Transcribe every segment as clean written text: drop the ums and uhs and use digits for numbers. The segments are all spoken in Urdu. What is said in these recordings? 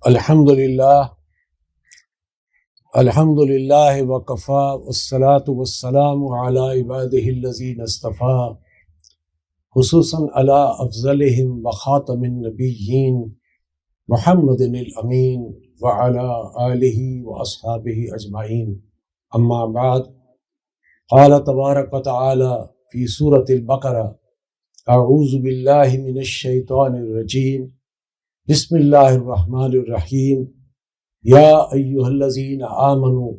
الحمدللہ وکفا والصلاة والسلام علی عبادہ الذین اصطفیٰ خصوصاً علی افضلہم وخاتم النبیین محمد الامین وعلی آلہ واصحابہ اجمعین اما بعد قال تبارک وتعالی فی سورۃ البقرہ اعوذ باللہ من الشیطان الرجیم بسم اللہ الرحمن الرحیم یا ایہا الذین آمنوا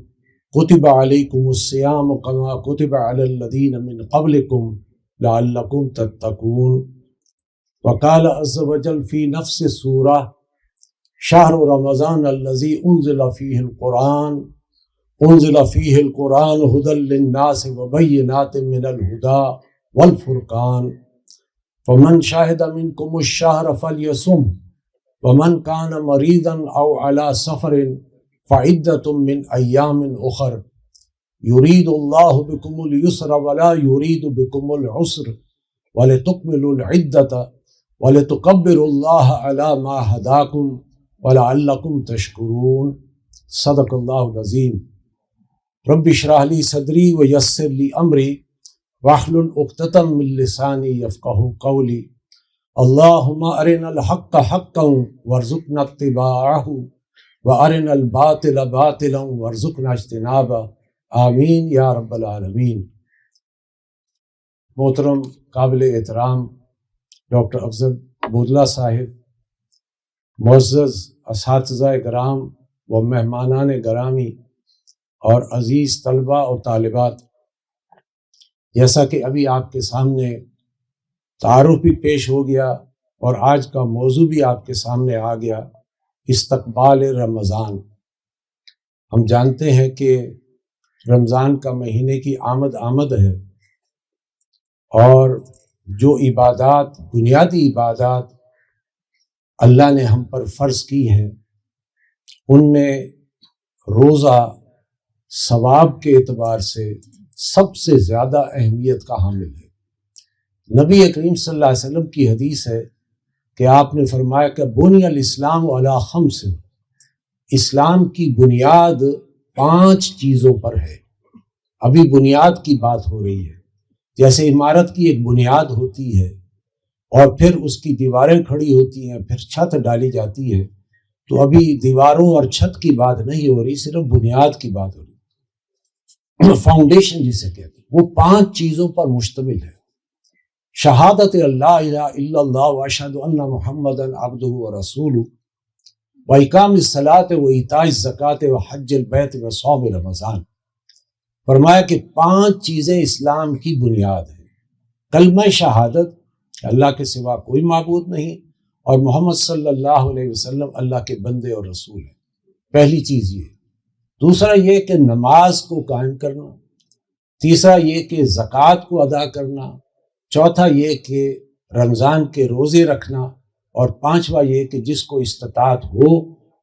کتب علیکم الصیام کما کتب علی الذین من قبلکم لعلکم تتقون وقال عز وجل فی نفس السورہ شہر رمضان الذی انزل فیہ القرآن ہدی للناس وبینات من الہدی والفرقان فمن شہد منکم الشہر فلیصم ومن كان مريضا أو على سفر فعدة من أيام أخر يريد الله بكم اليسر ولا يريد بكم العسر ولتكملوا العدة ولتكبروا الله على ما هداكم ولعلكم تشكرون صدق الله العظيم رب اشرح لي صدري ويسر لي أمري واحلل عقدة من لساني يفقهوا قولي اللہم ارنا الحق حقا وارزقنا اتباعہ وارنا الباطل باطلا وارزقنا اجتنابہ آمین یا رب العالمین۔ محترم قابل احترام ڈاکٹر افضل بودلہ صاحب، معزز اساتذہ کرام و مہمانان گرامی اور عزیز طلبہ اور طالبات، جیسا کہ ابھی آپ کے سامنے تعارف بھی پیش ہو گیا اور آج کا موضوع بھی آپ کے سامنے آ گیا، استقبال رمضان۔ ہم جانتے ہیں کہ رمضان کا مہینے کی آمد ہے اور جو عبادات، بنیادی عبادات اللہ نے ہم پر فرض کی ہیں، ان میں روزہ ثواب کے اعتبار سے سب سے زیادہ اہمیت کا حامل ہے۔ نبی کریم صلی اللہ علیہ وسلم کی حدیث ہے کہ آپ نے فرمایا کہ بنی الاسلام علی خمس، اسلام کی بنیاد 5 چیزوں پر ہے۔ ابھی بنیاد کی بات ہو رہی ہے، جیسے عمارت کی ایک بنیاد ہوتی ہے اور پھر اس کی دیواریں کھڑی ہوتی ہیں، پھر چھت ڈالی جاتی ہے، تو ابھی دیواروں اور چھت کی بات نہیں ہو رہی، صرف بنیاد کی بات ہو رہی، فاؤنڈیشن جسے کہتے ہیں۔ وہ 5 چیزوں پر مشتمل ہے: شہادت اللہ الہ الا اللہ واشہد ان محمدا عبدہ ورسولہ واقام الصلاۃ وایتاء الزکوٰۃ وحج البیت وصوم رمضان۔ فرمایا کہ 5 چیزیں اسلام کی بنیاد ہیں: کلمہ شہادت کہ اللہ کے سوا کوئی معبود نہیں اور محمد صلی اللہ علیہ وسلم اللہ کے بندے اور رسول ہیں، پہلی چیز یہ۔ دوسرا یہ کہ نماز کو قائم کرنا، تیسرا یہ کہ زکوٰۃ کو ادا کرنا، چوتھا یہ کہ رمضان کے روزے رکھنا، اور 5واں یہ کہ جس کو استطاعت ہو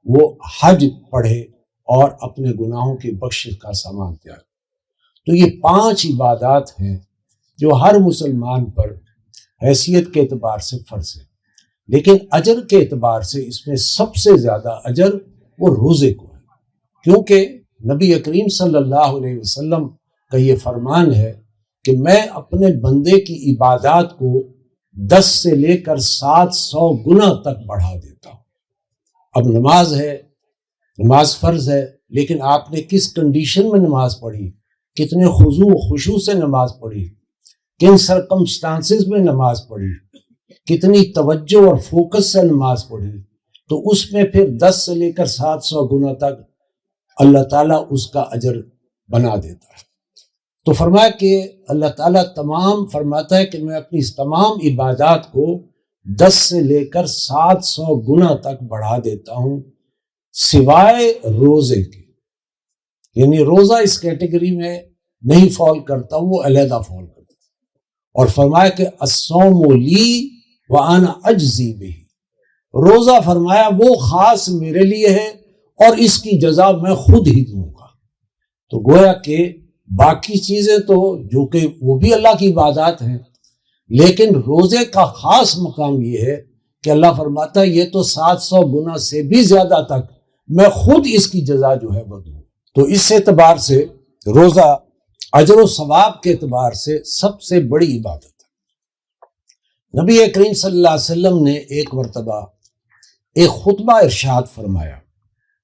وہ حج پڑھے اور اپنے گناہوں کی بخشش کا سامان تیار کرے۔ تو یہ 5 عبادات ہیں جو ہر مسلمان پر حیثیت کے اعتبار سے فرض ہے، لیکن اجر کے اعتبار سے اس میں سب سے زیادہ اجر وہ روزے کو ہے، کیونکہ نبی کریم صلی اللہ علیہ وسلم کا یہ فرمان ہے کہ میں اپنے بندے کی عبادات کو 10 سے لے کر 700 گنا تک بڑھا دیتا ہوں۔ اب نماز ہے، نماز فرض ہے، لیکن آپ نے کس کنڈیشن میں نماز پڑھی، کتنے خضوع و خشوع سے نماز پڑھی، کن سرکمسٹانسز میں نماز پڑھی، کتنی توجہ اور فوکس سے نماز پڑھی، تو اس میں پھر 10 سے لے کر 700 گنا تک اللہ تعالیٰ اس کا اجر بنا دیتا ہے۔ تو فرمایا کہ اللہ تعالیٰ فرماتا ہے کہ میں اپنی اس تمام عبادات کو 10 سے لے کر 700 گنا تک بڑھا دیتا ہوں، سوائے روزے کے، یعنی روزہ اس کیٹیگری میں نہیں فال کرتا، وہ علیحدہ فال کرتا۔ اور فرمایا کہ الصوم لی وانا اجزی بہ، روزہ فرمایا وہ خاص میرے لیے ہے اور اس کی جزا میں خود ہی دوں گا۔ تو گویا کہ باقی چیزیں تو جو کہ وہ بھی اللہ کی عبادات ہیں، لیکن روزے کا خاص مقام یہ ہے کہ اللہ فرماتا ہے یہ تو 700 گنا سے بھی زیادہ تک میں خود اس کی جزا جو ہے وہ دوں. تو اس اعتبار سے روزہ اجر و ثواب کے اعتبار سے سب سے بڑی عبادت ہے. نبی کریم صلی اللہ علیہ وسلم نے ایک مرتبہ ایک خطبہ ارشاد فرمایا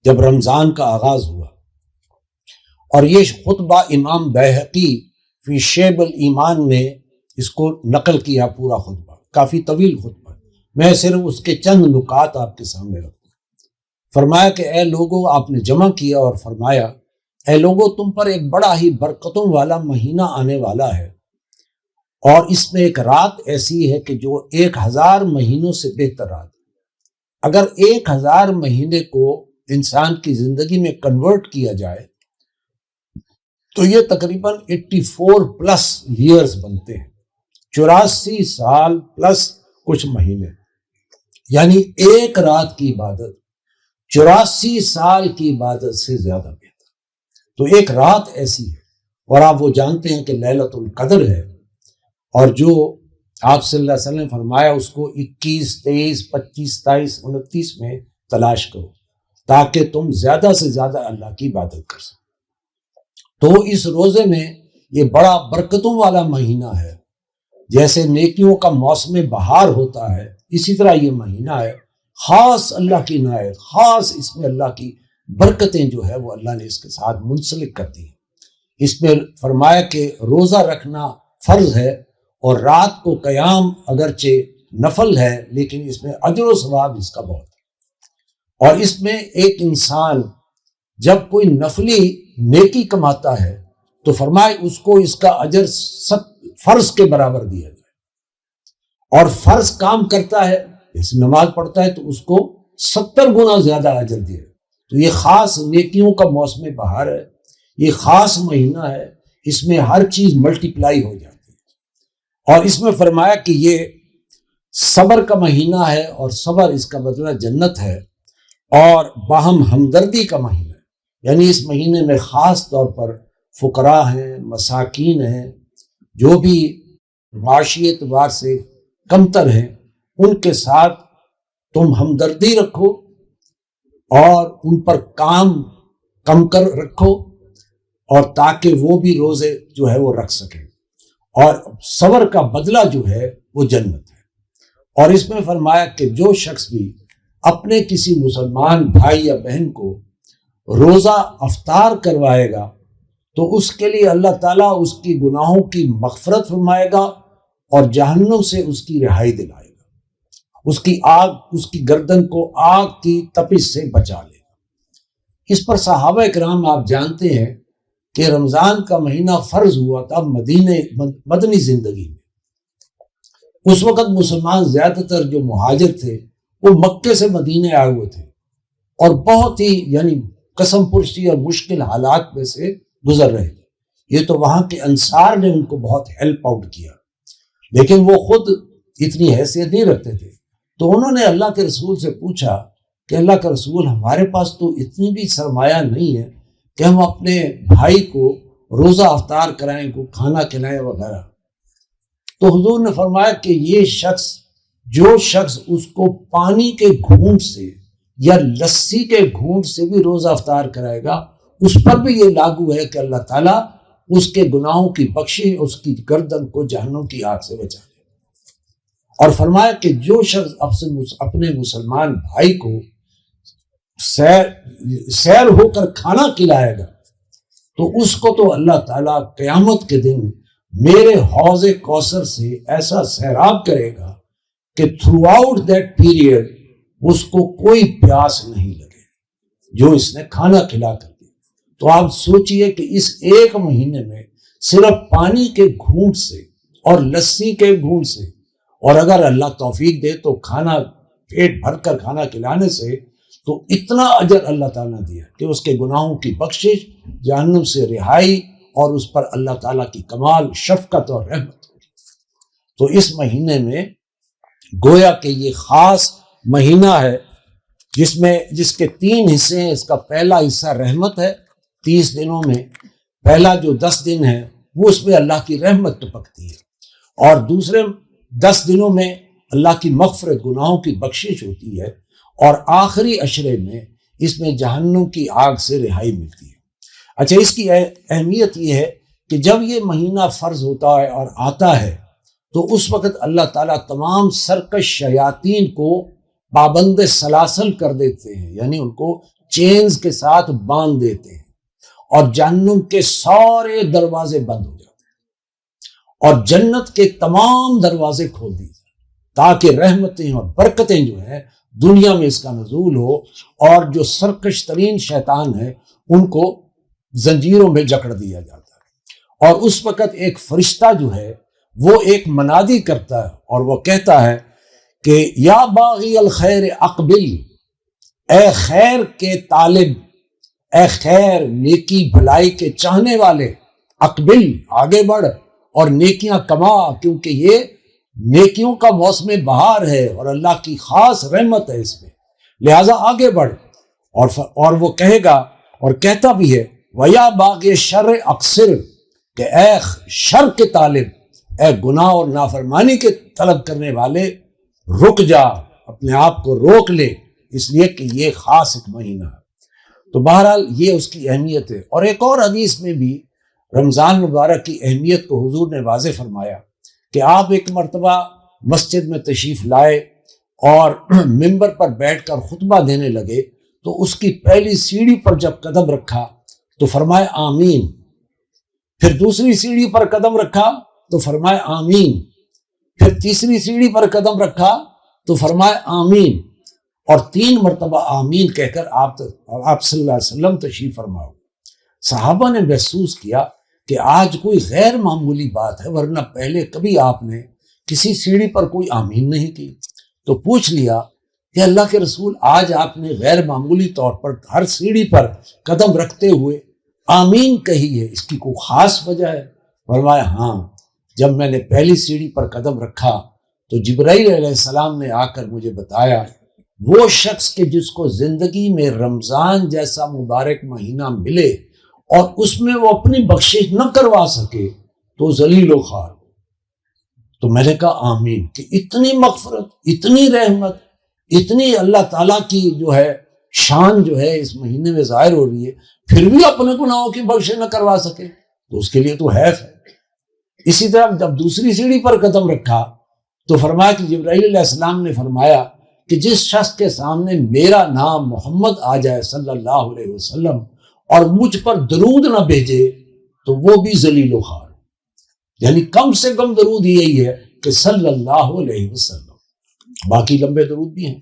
جب رمضان کا آغاز ہوا، اور یہ خطبہ امام بیہقی فی شعب الایمان نے اس کو نقل کیا، پورا خطبہ کافی طویل خطبہ، میں صرف اس کے چند نکات آپ کے سامنے رکھوں. فرمایا کہ اے لوگوں، آپ نے جمع کیا اور فرمایا اے لوگوں، تم پر ایک بڑا ہی برکتوں والا مہینہ آنے والا ہے، اور اس میں ایک رات ایسی ہے کہ جو 1000 مہینوں سے بہتر رات. اگر 1000 مہینے کو انسان کی زندگی میں کنورٹ کیا جائے تو یہ تقریباً 84 پلس ایئرز بنتے ہیں، 84 سال پلس کچھ مہینے، یعنی ایک رات کی عبادت 84 سال کی عبادت سے زیادہ بہتر. تو ایک رات ایسی ہے، اور آپ وہ جانتے ہیں کہ لیلۃ القدر ہے، اور جو آپ صلی اللہ علیہ وسلم فرمایا اس کو 21، 23، 25، 27، 29 میں تلاش کرو تاکہ تم زیادہ سے زیادہ اللہ کی عبادت کر سکو. تو اس روزے میں یہ بڑا برکتوں والا مہینہ ہے. جیسے نیکیوں کا موسم بہار ہوتا ہے، اسی طرح یہ مہینہ ہے خاص اللہ کی عنایت، خاص اس میں اللہ کی برکتیں جو ہے وہ اللہ نے اس کے ساتھ منسلک کر دی ہیں. اس میں فرمایا کہ روزہ رکھنا فرض ہے، اور رات کو قیام اگرچہ نفل ہے لیکن اس میں اجر و ثواب اس کا بہت ہے. اور اس میں ایک انسان جب کوئی نفلی نیکی کماتا ہے تو فرمائے اس کو اس کا اجر فرض کے برابر دیا جائے، اور فرض کام کرتا ہے جیسے نماز پڑھتا ہے تو اس کو 70 گنا زیادہ اجر دیا. تو یہ خاص نیکیوں کا موسم بہار ہے، یہ خاص مہینہ ہے، اس میں ہر چیز ملٹیپلائی ہو جاتی ہے. اور اس میں فرمایا کہ یہ صبر کا مہینہ ہے، اور صبر اس کا بدلہ جنت ہے، اور باہم ہمدردی کا مہینہ ہے. یعنی اس مہینے میں خاص طور پر فقراء ہیں، مساکین ہیں، جو بھی معاشی اعتبار سے کمتر ہیں، ان کے ساتھ تم ہمدردی رکھو اور ان پر کام کم کر رکھو، اور تاکہ وہ بھی روزے جو ہے وہ رکھ سکیں. اور صبر کا بدلہ جو ہے وہ جنت ہے. اور اس میں فرمایا کہ جو شخص بھی اپنے کسی مسلمان بھائی یا بہن کو روزہ افطار کروائے گا تو اس کے لیے اللہ تعالیٰ اس کی گناہوں کی مغفرت فرمائے گا اور جہنم سے اس کی رہائی دلائے گا، اس کی آگ، اس کی گردن کو آگ کی تپش سے بچا لے گا. اس پر صحابہ اکرام آپ جانتے ہیں کہ رمضان کا مہینہ فرض ہوا تھا مدنی زندگی میں. اس وقت مسلمان زیادہ تر جو مہاجر تھے وہ مکے سے مدینے آئے ہوئے تھے، اور بہت ہی یعنی قسم پرسی اور مشکل حالات میں سے گزر رہے تھے. یہ تو وہاں کے انصار نے ان کو بہت ہیلپ آؤٹ کیا، لیکن وہ خود اتنی حیثیت نہیں رکھتے تھے. تو انہوں نے اللہ کے رسول سے پوچھا کہ اللہ کا رسول، ہمارے پاس تو اتنی بھی سرمایہ نہیں ہے کہ ہم اپنے بھائی کو روزہ افطار کرائیں، کو کھانا کھلائیں وغیرہ. تو حضور نے فرمایا کہ یہ شخص، جو شخص اس کو پانی کے گھونٹ سے یا لسی کے گھونٹ سے بھی روزہ افطار کرائے گا، اس پر بھی یہ لاگو ہے کہ اللہ تعالیٰ اس کے گناہوں کی بخشش، اس کی گردن کو جہنم کی آگ سے بچا لے. اور فرمایا کہ جو شخص اپنے مسلمان بھائی کو سیر ہو کر کھانا کھلائے گا تو اس کو تو اللہ تعالیٰ قیامت کے دن میرے حوض کوثر سے ایسا سیراب کرے گا کہ تھرو آؤٹ دیٹ پیریڈ اس کو کوئی پیاس نہیں لگے جو اس نے کھانا کھلا کر دیا. تو آپ سوچئے کہ اس ایک مہینے میں صرف پانی کے گھونٹ سے اور لسی کے گھونٹ سے، اور اگر اللہ توفیق دے تو کھانا پیٹ بھر کر کھانا کھلانے سے، تو اتنا اجر اللہ تعالیٰ نے دیا کہ اس کے گناہوں کی بخشش، جہنم سے رہائی، اور اس پر اللہ تعالیٰ کی کمال شفقت اور رحمت ہوگی. تو اس مہینے میں گویا کہ یہ خاص مہینہ ہے جس کے 3 حصے ہیں. اس کا پہلا حصہ رحمت ہے، 30 دنوں میں پہلا جو 10 دن ہے وہ اس میں اللہ کی رحمت ٹپکتی ہے، اور دوسرے 10 دنوں میں اللہ کی مغفرت، گناہوں کی بخشش ہوتی ہے، اور آخری عشرے میں اس میں جہنم کی آگ سے رہائی ملتی ہے۔ اچھا، اس کی اہمیت یہ ہے کہ جب یہ مہینہ فرض ہوتا ہے اور آتا ہے تو اس وقت اللہ تعالیٰ تمام سرکش شیاطین کو پابند سلاسل کر دیتے ہیں، یعنی ان کو چینز کے ساتھ باندھ دیتے ہیں، اور جہنم کے سارے دروازے بند ہو جاتے ہیں اور جنت کے تمام دروازے کھول دیے جائیں تاکہ رحمتیں اور برکتیں جو ہیں دنیا میں اس کا نزول ہو، اور جو سرکش ترین شیطان ہے ان کو زنجیروں میں جکڑ دیا جاتا ہے۔ اور اس وقت ایک فرشتہ جو ہے وہ ایک منادی کرتا ہے اور وہ کہتا ہے کہ یا باغی الخیر اقبل، اے خیر کے طالب، اے خیر نیکی بھلائی کے چاہنے والے، اقبل آگے بڑھ اور نیکیاں کما، کیونکہ یہ نیکیوں کا موسم بہار ہے اور اللہ کی خاص رحمت ہے اس میں، لہذا آگے بڑھ۔ اور وہ کہے گا اور کہتا بھی ہے وَيَا بَاغِ الشَّرِّ اقصر، کہ اے شر کے طالب، اے گناہ اور نافرمانی کے طلب کرنے والے، رک جا، اپنے آپ کو روک لے، اس لیے کہ یہ خاص ایک مہینہ ہے۔ تو بہرحال یہ اس کی اہمیت ہے۔ اور ایک اور حدیث میں بھی رمضان مبارک کی اہمیت کو حضور نے واضح فرمایا کہ آپ ایک مرتبہ مسجد میں تشریف لائے اور ممبر پر بیٹھ کر خطبہ دینے لگے، تو اس کی پہلی سیڑھی پر جب قدم رکھا تو فرمائے آمین، پھر دوسری سیڑھی پر قدم رکھا تو فرمائے آمین، پھر تیسری سیڑھی پر قدم رکھا تو فرمائے آمین، اور 3 مرتبہ آمین کہہ کر آپ صلی اللہ علیہ وسلم تشریف فرما ہوئے۔ صحابہ نے محسوس کیا کہ آج کوئی غیر معمولی بات ہے، ورنہ پہلے کبھی آپ نے کسی سیڑھی پر کوئی آمین نہیں کی۔ تو پوچھ لیا کہ اللہ کے رسول، آج آپ نے غیر معمولی طور پر ہر سیڑھی پر قدم رکھتے ہوئے آمین کہی ہے، اس کی کوئی خاص وجہ ہے؟ فرمایا ہاں، جب میں نے پہلی سیڑھی پر قدم رکھا تو جبرائیل علیہ السلام نے آ کر مجھے بتایا وہ شخص کہ جس کو زندگی میں رمضان جیسا مبارک مہینہ ملے اور اس میں وہ اپنی بخشش نہ کروا سکے تو ذلیل و خوار ہو۔ تو میں نے کہا آمین، کہ اتنی مغفرت، اتنی رحمت، اتنی اللہ تعالیٰ کی جو ہے شان جو ہے اس مہینے میں ظاہر ہو رہی ہے، پھر بھی اپنے گناہوں کی بخشش نہ کروا سکے تو اس کے لیے تو حیف ہے۔ اسی طرح جب دوسری سیڑھی پر قدم رکھا تو فرمایا کہ جبرائیل علیہ السلام نے فرمایا کہ جس شخص کے سامنے میرا نام محمد آ جائے صلی اللہ علیہ وسلم اور مجھ پر درود نہ بھیجے تو وہ بھی ذلیل و خوار، یعنی کم سے کم درود یہی ہے کہ صلی اللہ علیہ وسلم، باقی لمبے درود بھی ہیں۔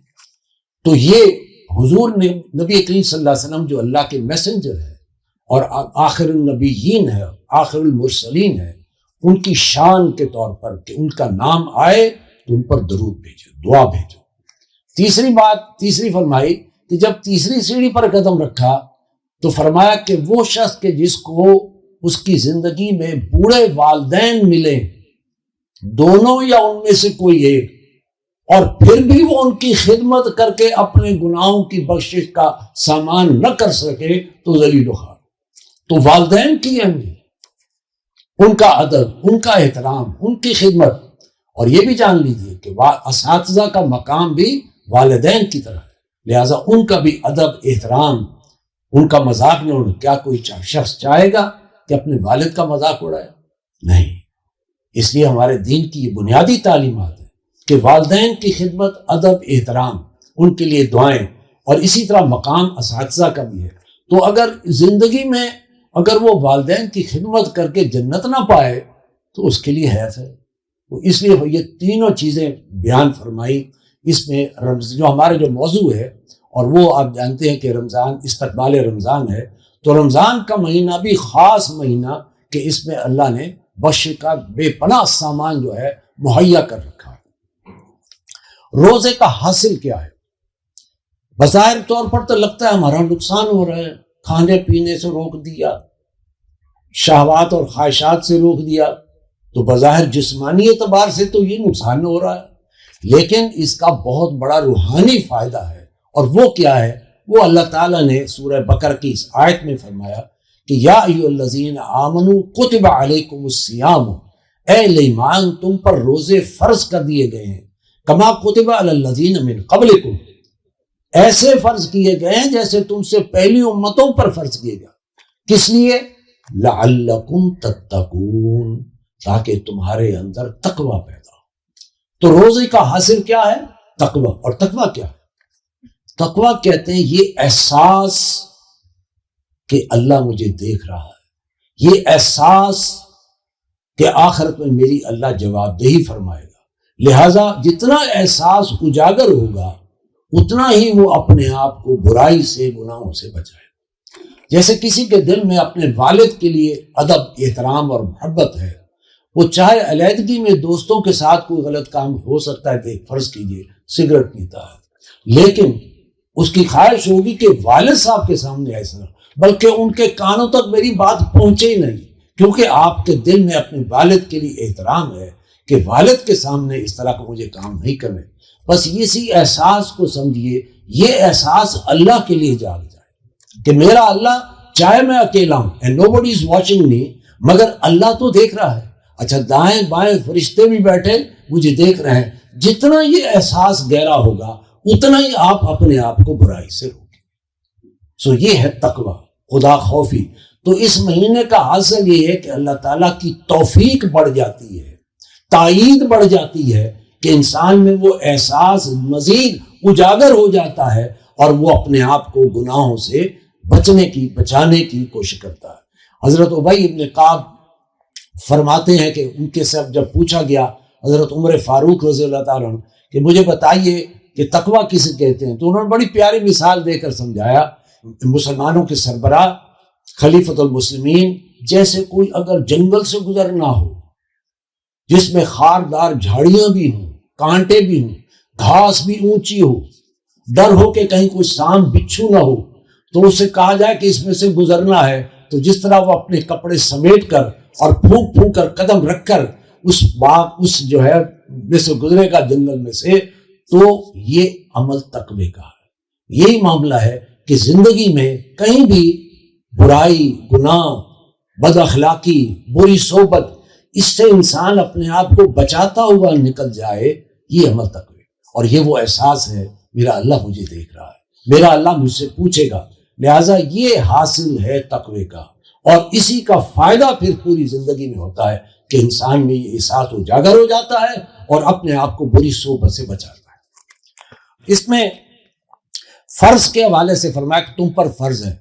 تو یہ حضور نے نبی کریم صلی اللہ علیہ وسلم جو اللہ کے میسنجر ہے اور آخر النبیین ہے، آخر المرسلین ہے، ان کی شان کے طور پر کہ ان کا نام آئے تو ان پر درود بھیجو، دعا بھیجو۔ تیسری فرمائی کہ جب تیسری سیڑھی پر قدم رکھا تو فرمایا کہ وہ شخص کہ جس کو اس کی زندگی میں بوڑھے والدین ملیں، دونوں یا ان میں سے کوئی ایک، اور پھر بھی وہ ان کی خدمت کر کے اپنے گناہوں کی بخشش کا سامان نہ کر سکے تو ذلیل و خوار۔ تو والدین کی اہمیت، ان کا ادب، ان کا احترام، ان کی خدمت، اور یہ بھی جان لیجیے کہ اساتذہ کا مقام بھی والدین کی طرح ہے، لہٰذا ان کا بھی ادب، احترام، ان کا مذاق نہ اڑے۔ کیا کوئی شخص چاہے گا کہ اپنے والد کا مذاق اڑائے؟ نہیں۔ اس لیے ہمارے دین کی یہ بنیادی تعلیمات ہے کہ والدین کی خدمت، ادب، احترام، ان کے لیے دعائیں، اور اسی طرح مقام اساتذہ کا بھی ہے۔ تو اگر زندگی میں اگر وہ والدین کی خدمت کر کے جنت نہ پائے تو اس کے لیے حیف ہے۔ تو اس لیے یہ تینوں چیزیں بیان فرمائی اس میں جو ہمارے جو موضوع ہے، اور وہ آپ جانتے ہیں کہ رمضان استقبال رمضان ہے، تو رمضان کا مہینہ بھی خاص مہینہ کہ اس میں اللہ نے بخشش کا بے پناہ سامان جو ہے مہیا کر رکھا ہے۔ روزے کا حاصل کیا ہے؟ بظاہر طور پر تو لگتا ہے ہمارا نقصان ہو رہا ہے، کھانے پینے سے روک دیا، شہوات اور خواہشات سے روک دیا، تو بظاہر جسمانی اعتبار سے تو یہ نقصان ہو رہا ہے، لیکن اس کا بہت بڑا روحانی فائدہ ہے۔ اور وہ کیا ہے؟ وہ اللہ تعالیٰ نے سورہ بقرہ کی اس آیت میں فرمایا کہ یا ایھا الذین آمنوا کتب علیکم الصیام، اے ایمان تم پر روزے فرض کر دیے گئے ہیں کما کتب علی الذین من قبلکم، ایسے فرض کیے گئے ہیں جیسے تم سے پہلی امتوں پر فرض کیے گئے. کس لیے؟ لعلکم تتقون، تاکہ تمہارے اندر تقوی پیدا ہو. تو روزے کا حاصل کیا ہے؟ تقوی. اور تقوی کیا ہے؟ تقوی کہتے ہیں یہ احساس کہ اللہ مجھے دیکھ رہا ہے، یہ احساس کہ آخرت میں میری اللہ جواب دہی فرمائے گا. لہذا جتنا احساس اجاگر ہوگا اتنا ہی وہ اپنے آپ کو برائی سے، گناہوں سے بچائے. جیسے کسی کے دل میں اپنے والد کے لیے ادب، احترام اور محبت ہے، وہ چاہے علیحدگی میں دوستوں کے ساتھ کوئی غلط کام ہو سکتا ہے، کہ فرض کیجئے سگریٹ پیتا ہے، لیکن اس کی خواہش ہوگی کہ والد صاحب کے سامنے ایسا نہ، بلکہ ان کے کانوں تک میری بات پہنچے ہی نہیں، کیونکہ آپ کے دل میں اپنے والد کے لیے احترام ہے کہ والد کے سامنے اس طرح کا مجھے کام نہیں کرنے. بس اسی احساس کو سمجھیے، یہ احساس اللہ کے لیے جاگ جائے کہ میرا اللہ، چاہے میں اکیلا ہوں and nobody is watching me، مگر اللہ تو دیکھ رہا ہے. اچھا دائیں بائیں فرشتے بھی بیٹھے مجھے دیکھ رہے ہیں. جتنا یہ احساس گہرا ہوگا اتنا ہی آپ اپنے آپ کو برائی سے روکیں. سو یہ ہے تقوی، خدا خوفی. تو اس مہینے کا حاصل یہ ہے کہ اللہ تعالیٰ کی توفیق بڑھ جاتی ہے، تائید بڑھ جاتی ہے کہ انسان میں وہ احساس مزید اجاگر ہو جاتا ہے اور وہ اپنے آپ کو گناہوں سے بچانے کی کوشش کرتا ہے. حضرت ابی ابن کعب فرماتے ہیں کہ ان کے سب جب پوچھا گیا حضرت عمر فاروق رضی اللہ تعالیٰ عنہ کہ مجھے بتائیے کہ تقویٰ کسے کہتے ہیں، تو انہوں نے بڑی پیاری مثال دے کر سمجھایا. مسلمانوں کے سربراہ خلیفۃ المسلمین جیسے کوئی اگر جنگل سے گزرنا ہو جس میں خاردار جھاڑیاں بھی ہوں، کانٹے بھی ہوں، گھاس بھی اونچی ہو، ڈر ہو کہ کہیں کوئی سانپ بچھو نہ ہو، تو اسے کہا جائے کہ اس میں سے گزرنا ہے، تو جس طرح وہ اپنے کپڑے سمیٹ کر اور پھونک پھونک کر قدم رکھ کر اس جو ہے میں سے گزرے گا جنگل میں سے، تو یہ عمل تقوی کا ہے. یہی معاملہ ہے کہ زندگی میں کہیں بھی برائی، گناہ، بد اخلاقی، بری صحبت، اس سے انسان اپنے آپ کو بچاتا ہوا نکل جائے، یہ عمل تقوی. اور یہ وہ احساس ہے میرا اللہ مجھے دیکھ رہا ہے، میرا اللہ مجھ سے پوچھے گا. لہٰذا یہ حاصل ہے تقوی کا، اور اسی کا فائدہ پھر پوری زندگی میں ہوتا ہے کہ انسان میں یہ احساس اجاگر ہو جاتا ہے اور اپنے آپ کو بری صحبت سے بچاتا ہے. اس میں فرض کے حوالے سے فرمایا کہ تم پر فرض ہے،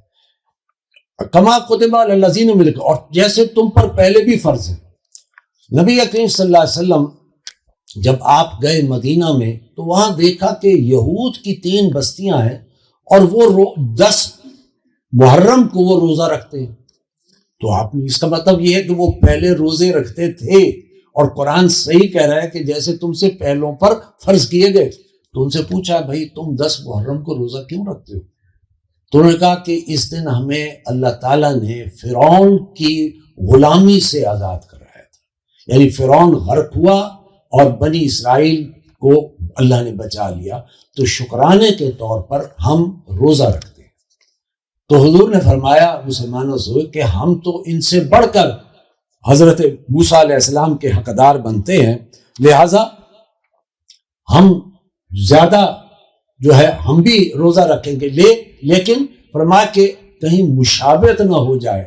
کما کتب علی الذین من قبلکم، اور جیسے تم پر پہلے بھی فرض ہے. نبی کریم صلی اللہ علیہ وسلم جب آپ گئے مدینہ میں تو وہاں دیکھا کہ یہود کی 3 بستیاں ہیں اور وہ 10 محرم کو وہ روزہ رکھتے ہیں. تو آپ نے اس کا مطلب یہ ہے کہ وہ پہلے روزے رکھتے تھے، اور قرآن صحیح کہہ رہا ہے کہ جیسے تم سے پہلوں پر فرض کیے گئے. تو ان سے پوچھا بھائی تم 10 محرم کو روزہ کیوں رکھتے ہو؟ تو انہوں نے کہا کہ اس دن ہمیں اللہ تعالیٰ نے فرعون کی غلامی سے آزاد کرایا تھا، یعنی فرعون غرق ہوا اور بنی اسرائیل کو اللہ نے بچا لیا، تو شکرانے کے طور پر ہم روزہ رکھتے ہیں. تو حضور نے فرمایا مسلمانوں سے کہ ہم تو ان سے بڑھ کر حضرت موسیٰ علیہ السلام کے حقدار بنتے ہیں، لہٰذا ہم زیادہ جو ہے ہم بھی روزہ رکھیں گے، لیکن فرمایا کہ کہیں مشابہت نہ ہو جائے،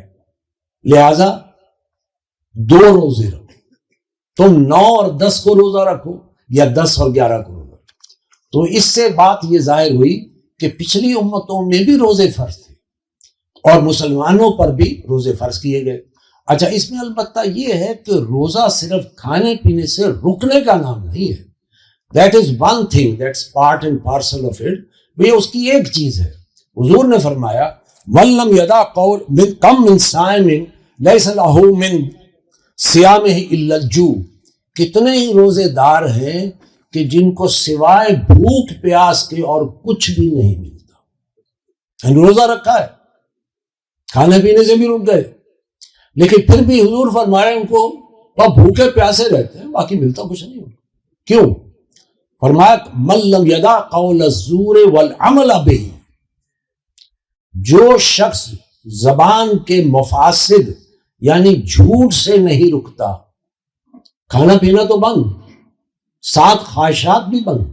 لہٰذا 2 روزے رکھو. تم 9 اور 10 کو روزہ رکھو یا 10 اور 11 کو روزہ رکھو. تو اس سے بات یہ ظاہر ہوئی کہ پچھلی امتوں میں بھی روزے فرض تھے اور مسلمانوں پر بھی روزے فرض کیے گئے. اچھا اس میں البتہ یہ ہے کہ روزہ صرف کھانے پینے سے رکنے کا نام نہیں ہے. That is one thing, that's part and parcel of it. یہ اس کی ایک چیز ہے. حضور نے فرمایا وَلَّمْ يَدَعْ قَوْلٍ كَمْ مِنْ صَائِمٍ لَيْسَ لَهُ مِنْ صِيَامِهِ إِلَّا الْجُوعُ. کتنے ہی روزے دار ہیں کہ جن کو سوائے بھوک پیاس کے اور کچھ بھی نہیں ملتا. روزہ رکھا ہے، کھانے پینے سے بھی رک گئے، لیکن پھر بھی حضور فرمایا ان کو وہ بھوکے پیاسے رہتے ہیں، باقی ملتا کچھ نہیں. کیوں؟ فرمایا مَن لَّمْ يَدَعْ قَوْلَ الزُّورِ وَالْعَمَلَ بِهِ. جو شخص زبان کے مفاسد یعنی جھوٹ سے نہیں رکتا، کھانا پینا تو بند، ساتھ خواہشات بھی بند،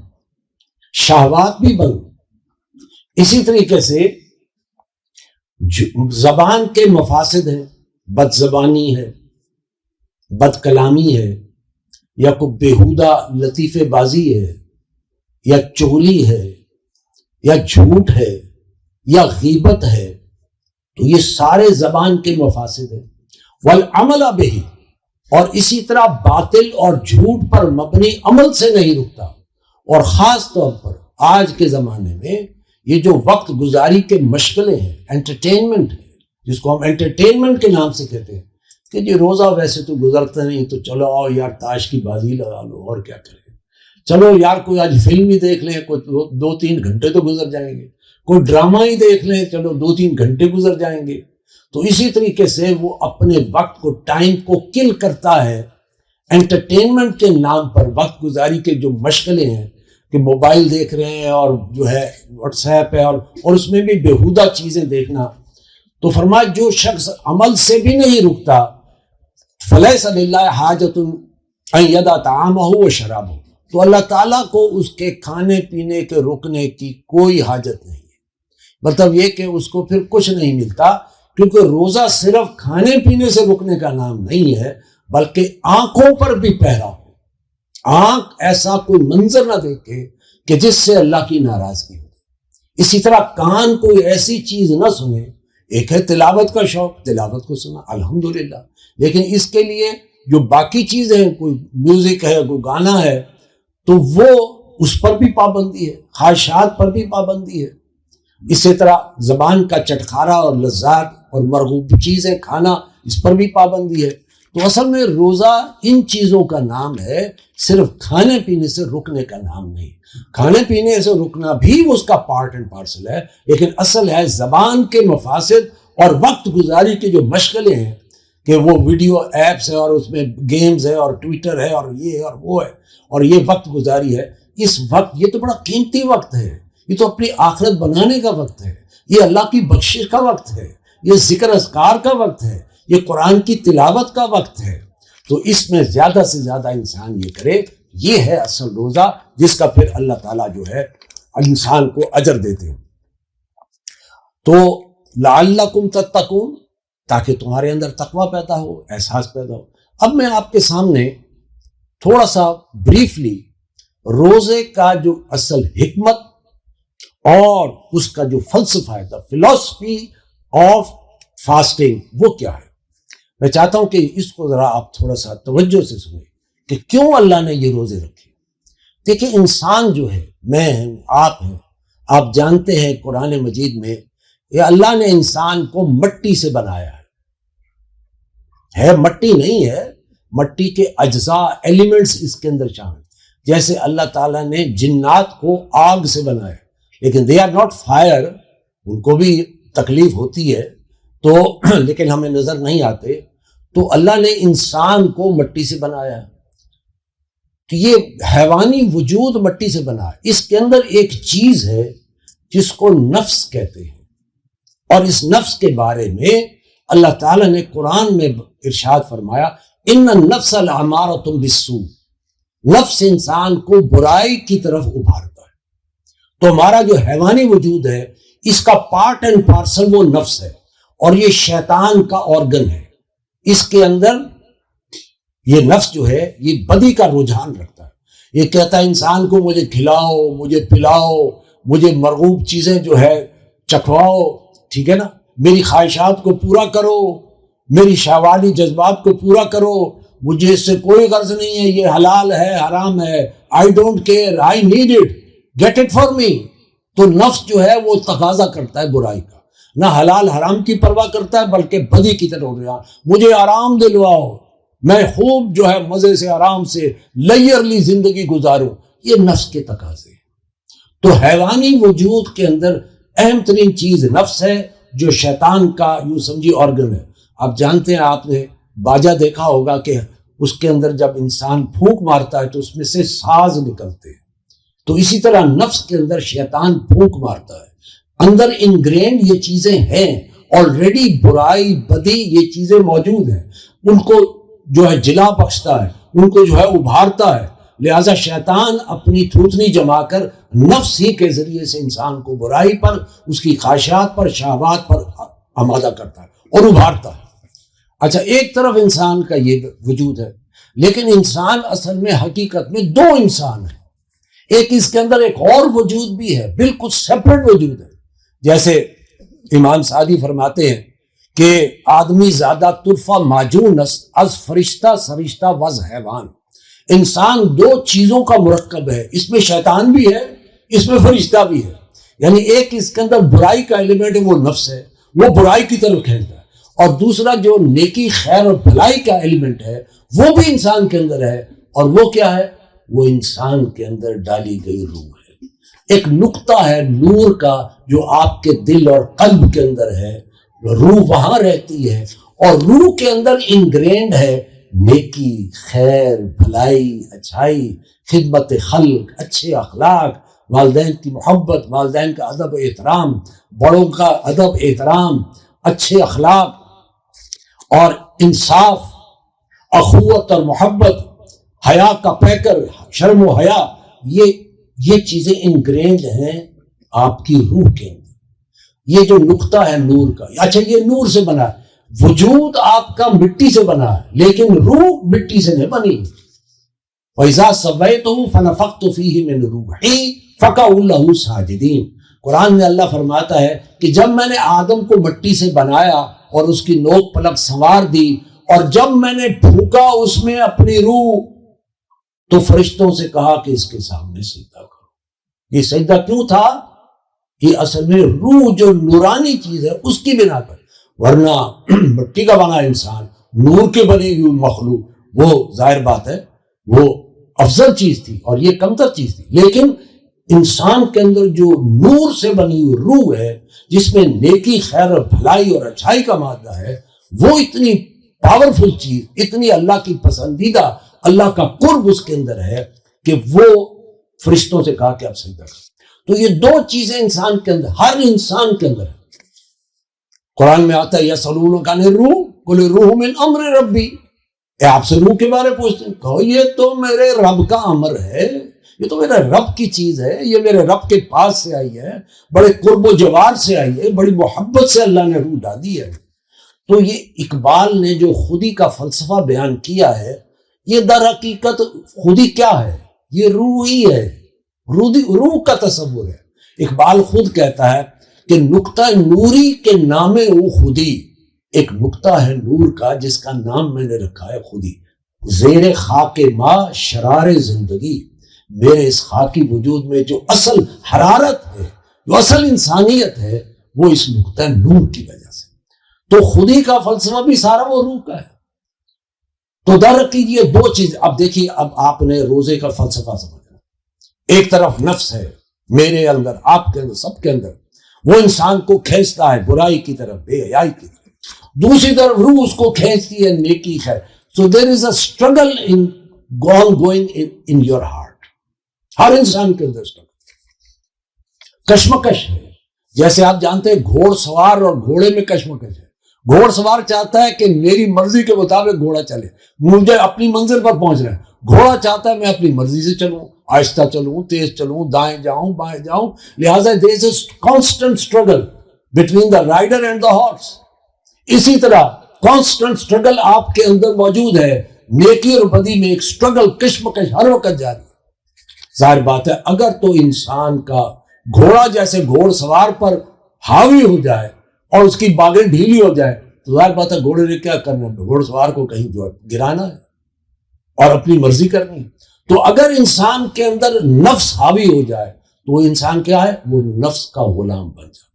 شہوات بھی بند۔ اسی طریقے سے زبان کے مفاسد ہیں، بد زبانی ہے، بد کلامی ہے، یا کوئی بیہودہ لطیفے بازی ہے، یا چغلی ہے، یا جھوٹ ہے، یا غیبت ہے، تو یہ سارے زبان کے مفاسد ہیں۔ والعمل بہ، اور اسی طرح باطل اور جھوٹ پر مبنی عمل سے نہیں رکتا۔ اور خاص طور پر آج کے زمانے میں یہ جو وقت گزاری کے مشغلے ہیں، انٹرٹینمنٹ ہے، جس کو ہم انٹرٹینمنٹ کے نام سے کہتے ہیں، کہ جی روزہ ویسے تو گزرتا نہیں، تو چلو آؤ یار تاش کی بازی لگا لو، اور کیا کریں، چلو یار کوئی آج فلم ہی دیکھ لیں، کوئی 2-3 گھنٹے تو گزر جائیں گے، کوئی ڈرامہ ہی دیکھ لیں، چلو 2-3 گھنٹے گزر جائیں گے۔ تو اسی طریقے سے وہ اپنے وقت کو، ٹائم کو کل کرتا ہے انٹرٹینمنٹ کے نام پر۔ وقت گزاری کے جو مشغلے ہیں کہ موبائل دیکھ رہے ہیں، اور جو ہے واٹس ایپ ہے، اور اس میں بھی بیہودہ چیزیں دیکھنا۔ تو فرمایا جو شخص عمل سے بھی نہیں رکتا، فلیس للہ حاجۃ ان یدع طعامہ وشرابہ، تو اللہ تعالیٰ کو اس کے کھانے پینے کے رکنے کی کوئی حاجت نہیں ہے۔ مطلب یہ کہ اس کو پھر کچھ نہیں ملتا، کیونکہ روزہ صرف کھانے پینے سے رکنے کا نام نہیں ہے، بلکہ آنکھوں پر بھی پہرا ہو۔ آنکھ ایسا کوئی منظر نہ دیکھے کہ جس سے اللہ کی ناراضگی ہو۔ اسی طرح کان کوئی ایسی چیز نہ سنے، ایک ہے تلاوت کا شوق، تلاوت کو سنا الحمدللہ، لیکن اس کے لیے جو باقی چیزیں ہیں، کوئی میوزک ہے، کوئی گانا ہے، تو وہ اس پر بھی پابندی ہے، خواہشات پر بھی پابندی ہے۔ اسی طرح زبان کا چٹخارا اور لذات اور مرغوب چیزیں کھانا، اس پر بھی پابندی ہے۔ تو اصل میں روزہ ان چیزوں کا نام ہے، صرف کھانے پینے سے رکنے کا نام نہیں۔ کھانے پینے سے رکنا بھی اس کا پارٹ اینڈ پارسل ہے، لیکن اصل ہے زبان کے مفاسد اور وقت گزاری کے جو مشغلے ہیں، کہ وہ ویڈیو ایپس ہے، اور اس میں گیمز ہے، اور ٹویٹر ہے، اور یہ ہے اور وہ ہے، اور یہ وقت گزاری ہے۔ اس وقت، یہ تو بڑا قیمتی وقت ہے، یہ تو اپنی آخرت بنانے کا وقت ہے، یہ اللہ کی بخشش کا وقت ہے، یہ ذکر اذکار کا وقت ہے، یہ قرآن کی تلاوت کا وقت ہے۔ تو اس میں زیادہ سے زیادہ انسان یہ کرے، یہ ہے اصل روزہ، جس کا پھر اللہ تعالیٰ جو ہے انسان کو اجر دیتے ہیں۔ تو لعلکم تتقون، تاکہ تمہارے اندر تقوی پیدا ہو، احساس پیدا ہو۔ اب میں آپ کے سامنے تھوڑا سا بریفلی روزے کا جو اصل حکمت اور اس کا جو فلسفہ ہے، فلسفی آف فاسٹنگ، وہ کیا ہے، میں چاہتا ہوں کہ اس کو ذرا آپ تھوڑا سا توجہ سے سنیں کہ کیوں اللہ نے یہ روزے رکھے۔ دیکھیں، انسان جو ہے، میں ہوں، آپ ہیں، آپ جانتے ہیں قرآن مجید میں یہ اللہ نے انسان کو مٹی سے بنایا ہے، مٹی نہیں ہے، مٹی کے اجزاء، ایلیمنٹس اس کے اندر شامل۔ جیسے اللہ تعالیٰ نے جنات کو آگ سے بنایا، لیکن they are not fire، ان کو بھی تکلیف ہوتی ہے، تو لیکن ہمیں نظر نہیں آتے۔ تو اللہ نے انسان کو مٹی سے بنایا، تو یہ حیوانی وجود مٹی سے بنا ہے۔ اس کے اندر ایک چیز ہے جس کو نفس کہتے ہیں، اور اس نفس کے بارے میں اللہ تعالیٰ نے قرآن میں ارشاد فرمایا، ان النفس لامارۃ بالسوء، نفس انسان کو برائی کی طرف ابھارتا ہے۔ تو ہمارا جو حیوانی وجود ہے، اس کا پارٹ اینڈ پارسل وہ نفس ہے، اور یہ شیطان کا آرگن ہے۔ اس کے اندر یہ نفس جو ہے، یہ بدی کا رجحان رکھتا ہے، یہ کہتا ہے انسان کو مجھے کھلاؤ، مجھے پلاؤ، مجھے مرغوب چیزیں جو ہے چکھواؤ، ٹھیک ہے نا، میری خواہشات کو پورا کرو، میری شہواتی جذبات کو پورا کرو، مجھے اس سے کوئی غرض نہیں ہے، یہ حلال ہے، حرام ہے، I don't care, I need it, get it for me. تو نفس جو ہے وہ تقاضا کرتا ہے برائی کا، نہ حلال حرام کی پرواہ کرتا ہے، بلکہ بدی کی طرف ہو رہا، مجھے آرام دلواؤ، میں خوب جو ہے مزے سے آرام سے لیئرلی زندگی گزاروں، یہ نفس کے تقاضے ہیں۔ تو حیوانی وجود کے اندر اہم ترین چیز نفس ہے، جو شیطان کا یوں سمجھی آرگن ہے۔ آپ جانتے ہیں، آپ نے باجا دیکھا ہوگا کہ اس کے اندر جب انسان پھونک مارتا ہے تو اس میں سے ساز نکلتے ہیں، تو اسی طرح نفس کے اندر شیطان پھونک مارتا ہے، اندر انگرینڈ یہ چیزیں ہیں، آلریڈی برائی بدی یہ چیزیں موجود ہیں، ان کو جو ہے جلا بخشتا ہے، ان کو جو ہے ابھارتا ہے، لہذا شیطان اپنی تھوتنی جما کر نفس ہی کے ذریعے سے انسان کو برائی پر، اس کی خواہشات پر، شہوات پر آمادہ کرتا ہے اور ابھارتا ہے۔ اچھا، ایک طرف انسان کا یہ وجود ہے، لیکن انسان اصل میں حقیقت میں دو انسان ہیں۔ ایک اس کے اندر ایک اور وجود بھی ہے، بالکل سیپریٹ وجود ہے۔ جیسے امام سعدی فرماتے ہیں کہ آدمی زیادہ طرفہ ماجون است از فرشتہ سرشتہ وز حیوان۔ انسان دو چیزوں کا مرکب ہے، اس میں شیطان بھی ہے، اس میں فرشتہ بھی ہے۔ یعنی ایک اس کے اندر برائی کا ایلیمنٹ ہے، وہ نفس ہے، وہ برائی کی طرف کھینچتا ہے، اور دوسرا جو نیکی خیر اور بھلائی کا ایلیمنٹ ہے وہ بھی انسان کے اندر ہے، اور وہ کیا ہے؟ وہ انسان کے اندر ڈالی گئی روح ہے۔ ایک نقطہ ہے نور کا جو آپ کے دل اور قلب کے اندر ہے، روح وہاں رہتی ہے، اور روح کے اندر انگرینڈ ہے نیکی، خیر، بھلائی، اچھائی، خدمت خلق، اچھے اخلاق، والدین کی محبت، والدین کا ادب احترام، بڑوں کا ادب احترام، اچھے اخلاق اور انصاف، اخوت اور محبت، حیا کا پیکر، شرم و حیا، یہ چیزیں انگرینڈ ہیں آپ کی روح کے اندر۔ یہ جو نقطہ ہے نور کا، اچھا یہ نور سے بنا ہے، وجود آپ کا مٹی سے بنا ہے، لیکن روح مٹی سے نہیں بنی۔ وَإِذَا سَوَّيْتُهُ فَنَفَخْتُ فِيهِ مِنْ رُوحِي فَقَعُوا لَهُ سَاجِدِينَ۔ قرآن میں اللہ فرماتا ہے کہ جب میں نے آدم کو مٹی سے بنایا اور اس کی نوک پلک سنوار دی، اور جب میں نے پھونکا اس میں اپنی روح، تو فرشتوں سے کہا کہ اس کے سامنے سجدہ کرو۔ یہ سجدہ کیوں تھا؟ یہ اصل میں روح جو نورانی چیز ہے اس کی بنا پر، ورنہ مٹی کا بنا انسان، نور کے بنی ہوئی مخلوق، وہ ظاہر بات ہے وہ افضل چیز تھی اور یہ کمتر چیز تھی۔ لیکن انسان کے اندر جو نور سے بنی ہوئی روح ہے، جس میں نیکی، خیر اور بھلائی اور اچھائی کا مادہ ہے، وہ اتنی پاورفل چیز، اتنی اللہ کی پسندیدہ، اللہ کا قرب اس کے اندر ہے کہ وہ فرشتوں سے کہا کہ آپ سجدہ کریں۔ تو یہ دو چیزیں انسان کے اندر، ہر انسان کے اندر ہے۔ قرآن میں آتا ہے یسألونک عن الروح قل الروح من امر ربی، آپ سے روح کے بارے پوچھتے ہیں، کہو یہ تو میرے رب کا امر ہے، یہ تو میرے رب کی چیز ہے، یہ میرے رب کے پاس سے آئی ہے، بڑے قرب و جوار سے آئی ہے، بڑی محبت سے اللہ نے روح ڈالی ہے۔ تو یہ اقبال نے جو خودی کا فلسفہ بیان کیا ہے، یہ در حقیقت خودی کیا ہے؟ یہ روح ہی ہے، روح کا تصور ہے۔ اقبال خود کہتا ہے کہ نقطہ نوری کے نام او خودی، ایک نقطہ ہے نور کا جس کا نام میں نے رکھا ہے خودی۔ زیر خاک ماں شرار زندگی، میرے اس خاکی وجود میں جو اصل حرارت ہے، جو اصل انسانیت ہے، وہ اس نقطہ نور کی وجہ سے۔ تو خودی کا فلسفہ بھی سارا وہ روح کا ہے۔ تو در حقیقت یہ دو چیز، اب دیکھیے، اب آپ نے روزے کا فلسفہ سمجھنا، ایک طرف نفس ہے میرے اندر، آپ کے اندر، سب کے اندر، وہ انسان کو کھینچتا ہے برائی کی طرف، بے حیائی کی طرف، دوسری طرف روح اس کو کھینچتی ہے نیکی خیر۔ So there is a struggle going in your heart، ہر انسان کے اندر کشمکش ہے۔ جیسے آپ جانتے ہیں گھوڑ سوار اور گھوڑے میں کشمکش ہے۔ گھوڑ سوار چاہتا ہے کہ میری مرضی کے مطابق گھوڑا چلے، مجھے اپنی منزل پر پہنچنا ہے۔ گھوڑا چاہتا ہے میں اپنی مرضی سے چلوں، آہستہ چلوں، تیز چلوں، دائیں جاؤں، بائیں جاؤں۔ لہٰذا there is a constant struggle between the rider and the horse۔ اسی طرح کانسٹنٹ سٹرگل آپ کے اندر موجود ہے، نیکی اور بدی میں ایک سٹرگل، کشمکش ہر وقت جاری ہے۔ ظاہر بات ہے اگر تو انسان کا گھوڑا جیسے گھوڑ سوار پر حاوی ہو جائے اور اس کی باگیں ڈھیلی ہو جائے، تو ظاہر بات ہے گھوڑے نے کیا کرنا ہے؟ گھوڑ سوار کو کہیں جو گرانا ہے اور اپنی مرضی کرنی ہے۔ تو اگر انسان کے اندر نفس حاوی ہو جائے تو وہ انسان کیا ہے؟ وہ نفس کا غلام بن جاتا ہے،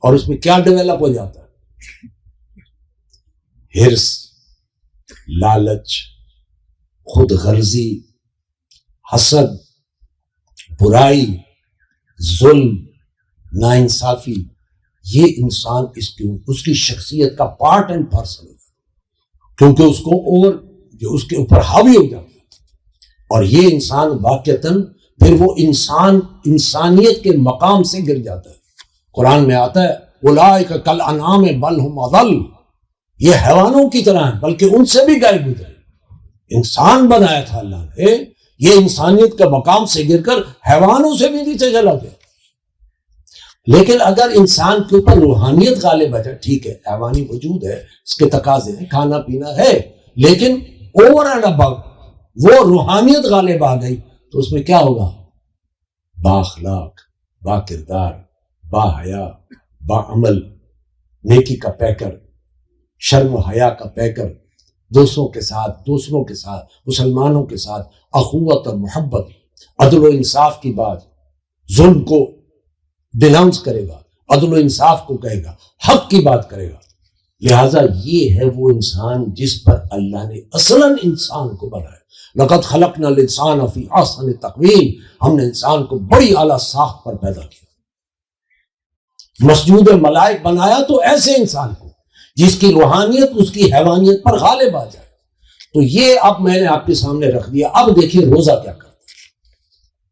اور اس میں کیا ڈیولپ ہو جاتا ہے؟ ہرس، لالچ، خود غرضی، حسد، برائی، ظلم، ناانصافی، یہ انسان اس کی شخصیت کا پارٹ اینڈ پارسل ہے، کیونکہ اس کو اور جو اس کے اوپر حاوی ہو جاتا ہے، اور یہ انسان واقعتاً پھر وہ انسانیت کے مقام سے گر جاتا ہے۔ قرآن میں آتا ہے اولئک کالانعام بل ھم اضل، یہ حیوانوں کی طرح ہیں بلکہ ان سے بھی گائے گزرے۔ انسان بنایا تھا اللہ نے، یہ انسانیت کے مقام سے گر کر حیوانوں سے بھی نیچے چلا گیا. لیکن اگر انسان کے اوپر روحانیت غالب آ جائے، ٹھیک ہے حیوانی وجود ہے، اس کے تقاضے ہیں، کھانا پینا ہے، لیکن اوور اینڈ ابو وہ روحانیت غالب آ گئی تو اس میں کیا ہوگا؟ با اخلاق، با کردار، با حیا، با عمل، نیکی کا پیکر، شرم و حیا کا پیکر، دوستوں کے ساتھ مسلمانوں کے ساتھ اخوت اور محبت، عدل و انصاف کی بات، ظلم کو ڈیناؤنس کرے گا، عدل و انصاف کو کہے گا، حق کی بات کرے گا. لہذا یہ ہے وہ انسان جس پر اللہ نے اصلاً انسان کو بنایا. لقد خلقنا الانسان فی احسن تقویم، ہم نے انسان کو بڑی اعلیٰ ساخت پر پیدا کیا. مسجود ملائک بنایا تو ایسے انسان کو جس کی روحانیت اس کی حیوانیت پر غالب آ جائے. تو یہ اب میں نے آپ کے سامنے رکھ دیا. اب دیکھیے روزہ کیا کرتا ہے.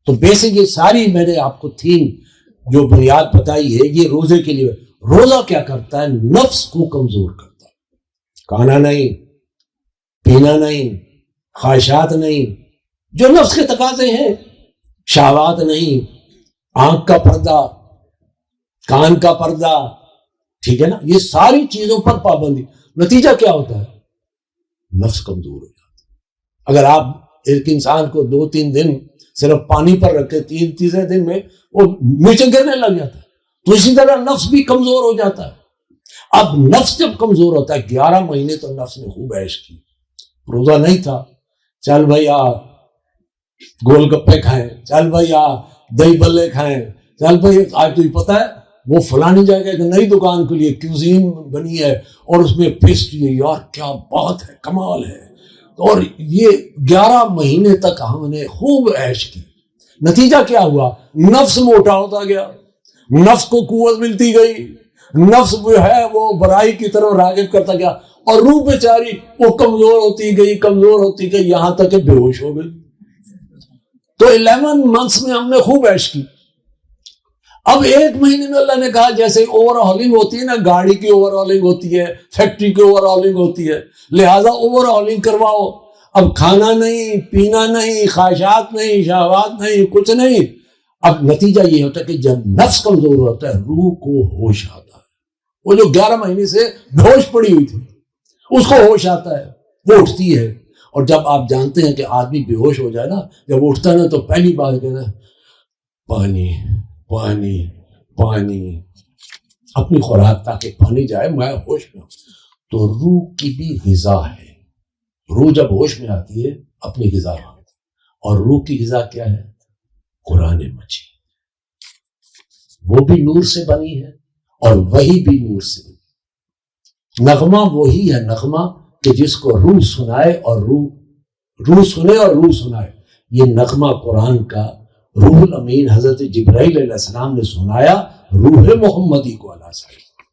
تو بیسک یہ ساری میں نے آپ کو تھیم جو بنیاد بتائی ہے یہ روزے کے لیے. روزہ کیا کرتا ہے؟ نفس کو کمزور کرتا ہے. کھانا نہیں، پینا نہیں، خواہشات نہیں، جو نفس کے تقاضے ہیں، شہوات نہیں، آنکھ کا پردہ، کان کا پردہ، ٹھیک ہے نا، یہ ساری چیزوں پر پابندی. نتیجہ کیا ہوتا ہے؟ نفس کمزور ہو جاتا ہے. اگر آپ ایک انسان کو 2-3 دن صرف پانی پر رکھے، تیسرے دن میں وہ نیچے گرنے لگ جاتا ہے. تو اسی طرح نفس بھی کمزور ہو جاتا ہے. اب نفس جب کمزور ہوتا ہے، 11 مہینے تو نفس نے خوب عیش کی. روزہ نہیں تھا، چل بھائی گول گپے کھائیں، چل بھائی دہی بلے کھائیں، چل بھائی آج تو پتہ ہے وہ فلانی جگہ ایک نئی دکان کے لیے کیوزین بنی ہے اور اس میں پیسٹری ہے، یار کیا بات ہے، کمال ہے. اور یہ 11 مہینے تک ہم نے خوب عیش کی. نتیجہ کیا ہوا؟ نفس موٹا ہوتا گیا، نفس کو قوت ملتی گئی، نفس جو ہے وہ برائی کی طرف راغب کرتا گیا، اور روح بیچاری وہ کمزور ہوتی گئی یہاں تک کہ بے ہوش ہو گئی. تو 11 منتھس میں ہم نے خوب عیش کی. اب 1 مہینے میں اللہ نے کہا جیسے اوور ہالنگ ہوتی ہے نا، گاڑی کی اوور ہالنگ ہوتی ہے، فیکٹری کی اوور ہالنگ ہوتی ہے، لہذا اوور ہالنگ کرواؤ. اب کھانا نہیں، پینا نہیں، خواہشات نہیں، شہوات نہیں، کچھ نہیں. اب نتیجہ یہ ہوتا ہے کہ جب نفس کمزور ہوتا ہے روح کو ہوش آتا ہے. وہ جو 11 مہینے سے بےہوش پڑی ہوئی تھی اس کو ہوش آتا ہے، وہ اٹھتی ہے. اور جب آپ جانتے ہیں کہ آدمی بے ہوش ہو جائے نا، جب اٹھتا ہے نا تو پہلی بات کہنا پانی پانی پانی، اپنی خوراک تاکہ پانی جائے میں ہوش میں ہوں. تو روح کی بھی غذا ہے. روح جب ہوش میں آتی ہے اپنی غذا مانگتی ہے، اور روح کی غذا کیا ہے؟ قرآن مجید. وہ بھی نور سے بنی ہے اور وہی بھی نور سے بنی. نغمہ وہی ہے نغمہ کہ جس کو روح سنائے اور روح سنے اور روح سنائے. یہ نغمہ قرآن کا روح الامین حضرت جبرائیل علیہ السلام نے سنایا روح محمدی کو علیہ السلام.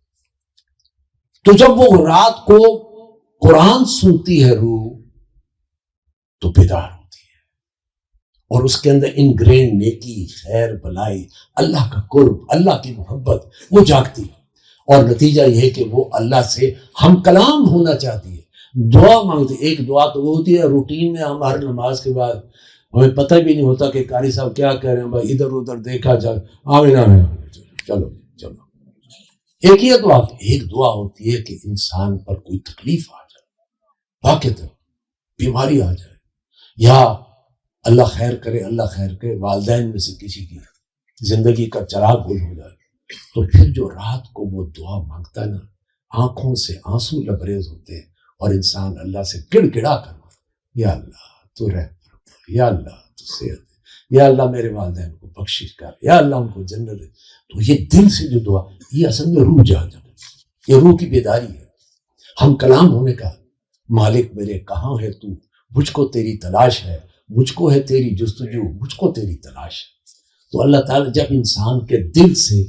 تو جب وہ رات کو قرآن سنتی ہے روح تو بیدار ہوتی ہے، اور اس کے اندر انگرین نیکی، خیر، بلائی، اللہ کا قرب، اللہ کی محبت وہ جاگتی ہے. اور نتیجہ یہ ہے کہ وہ اللہ سے ہم کلام ہونا چاہتی ہے، دعا مانگتی. ایک دعا تو وہ ہوتی ہے روٹین میں، ہم ہر نماز کے بعد ہمیں پتہ بھی نہیں ہوتا کہ قاری صاحب کیا کہہ رہے ہیں، بھائی ادھر ادھر دیکھا جائے، آمین آمین، چلو. ایک ہی دعا، ایک دعا ہوتی ہے کہ انسان پر کوئی تکلیف آ جائے، واقعہ بیماری آ جائے، یا اللہ خیر کرے، اللہ خیر کرے والدین میں سے کسی کی زندگی کا چراغ گل ہو جائے، تو پھر جو رات کو وہ دعا مانگتا ہے نا، آنکھوں سے آنسو لبریز ہوتے ہیں اور انسان اللہ سے گڑ گڑا کر، یا اللہ تو رحم فرما، یا اللہ تو صحت دے، یا اللہ میرے والدین کو بخشش کر، یا اللہ ان کو جنت دے. تو یہ دل سے جو دعا، یہ اصل میں روح جاگ جائے، یہ روح کی بیداری ہے. ہم کلام ہونے کا، مالک میرے کہاں ہے تو، مجھ کو تیری تلاش ہے، مجھ کو ہے تیری جستجو، مجھ کو تیری تلاش ہے. تو اللہ تعالیٰ جب انسان کے دل سے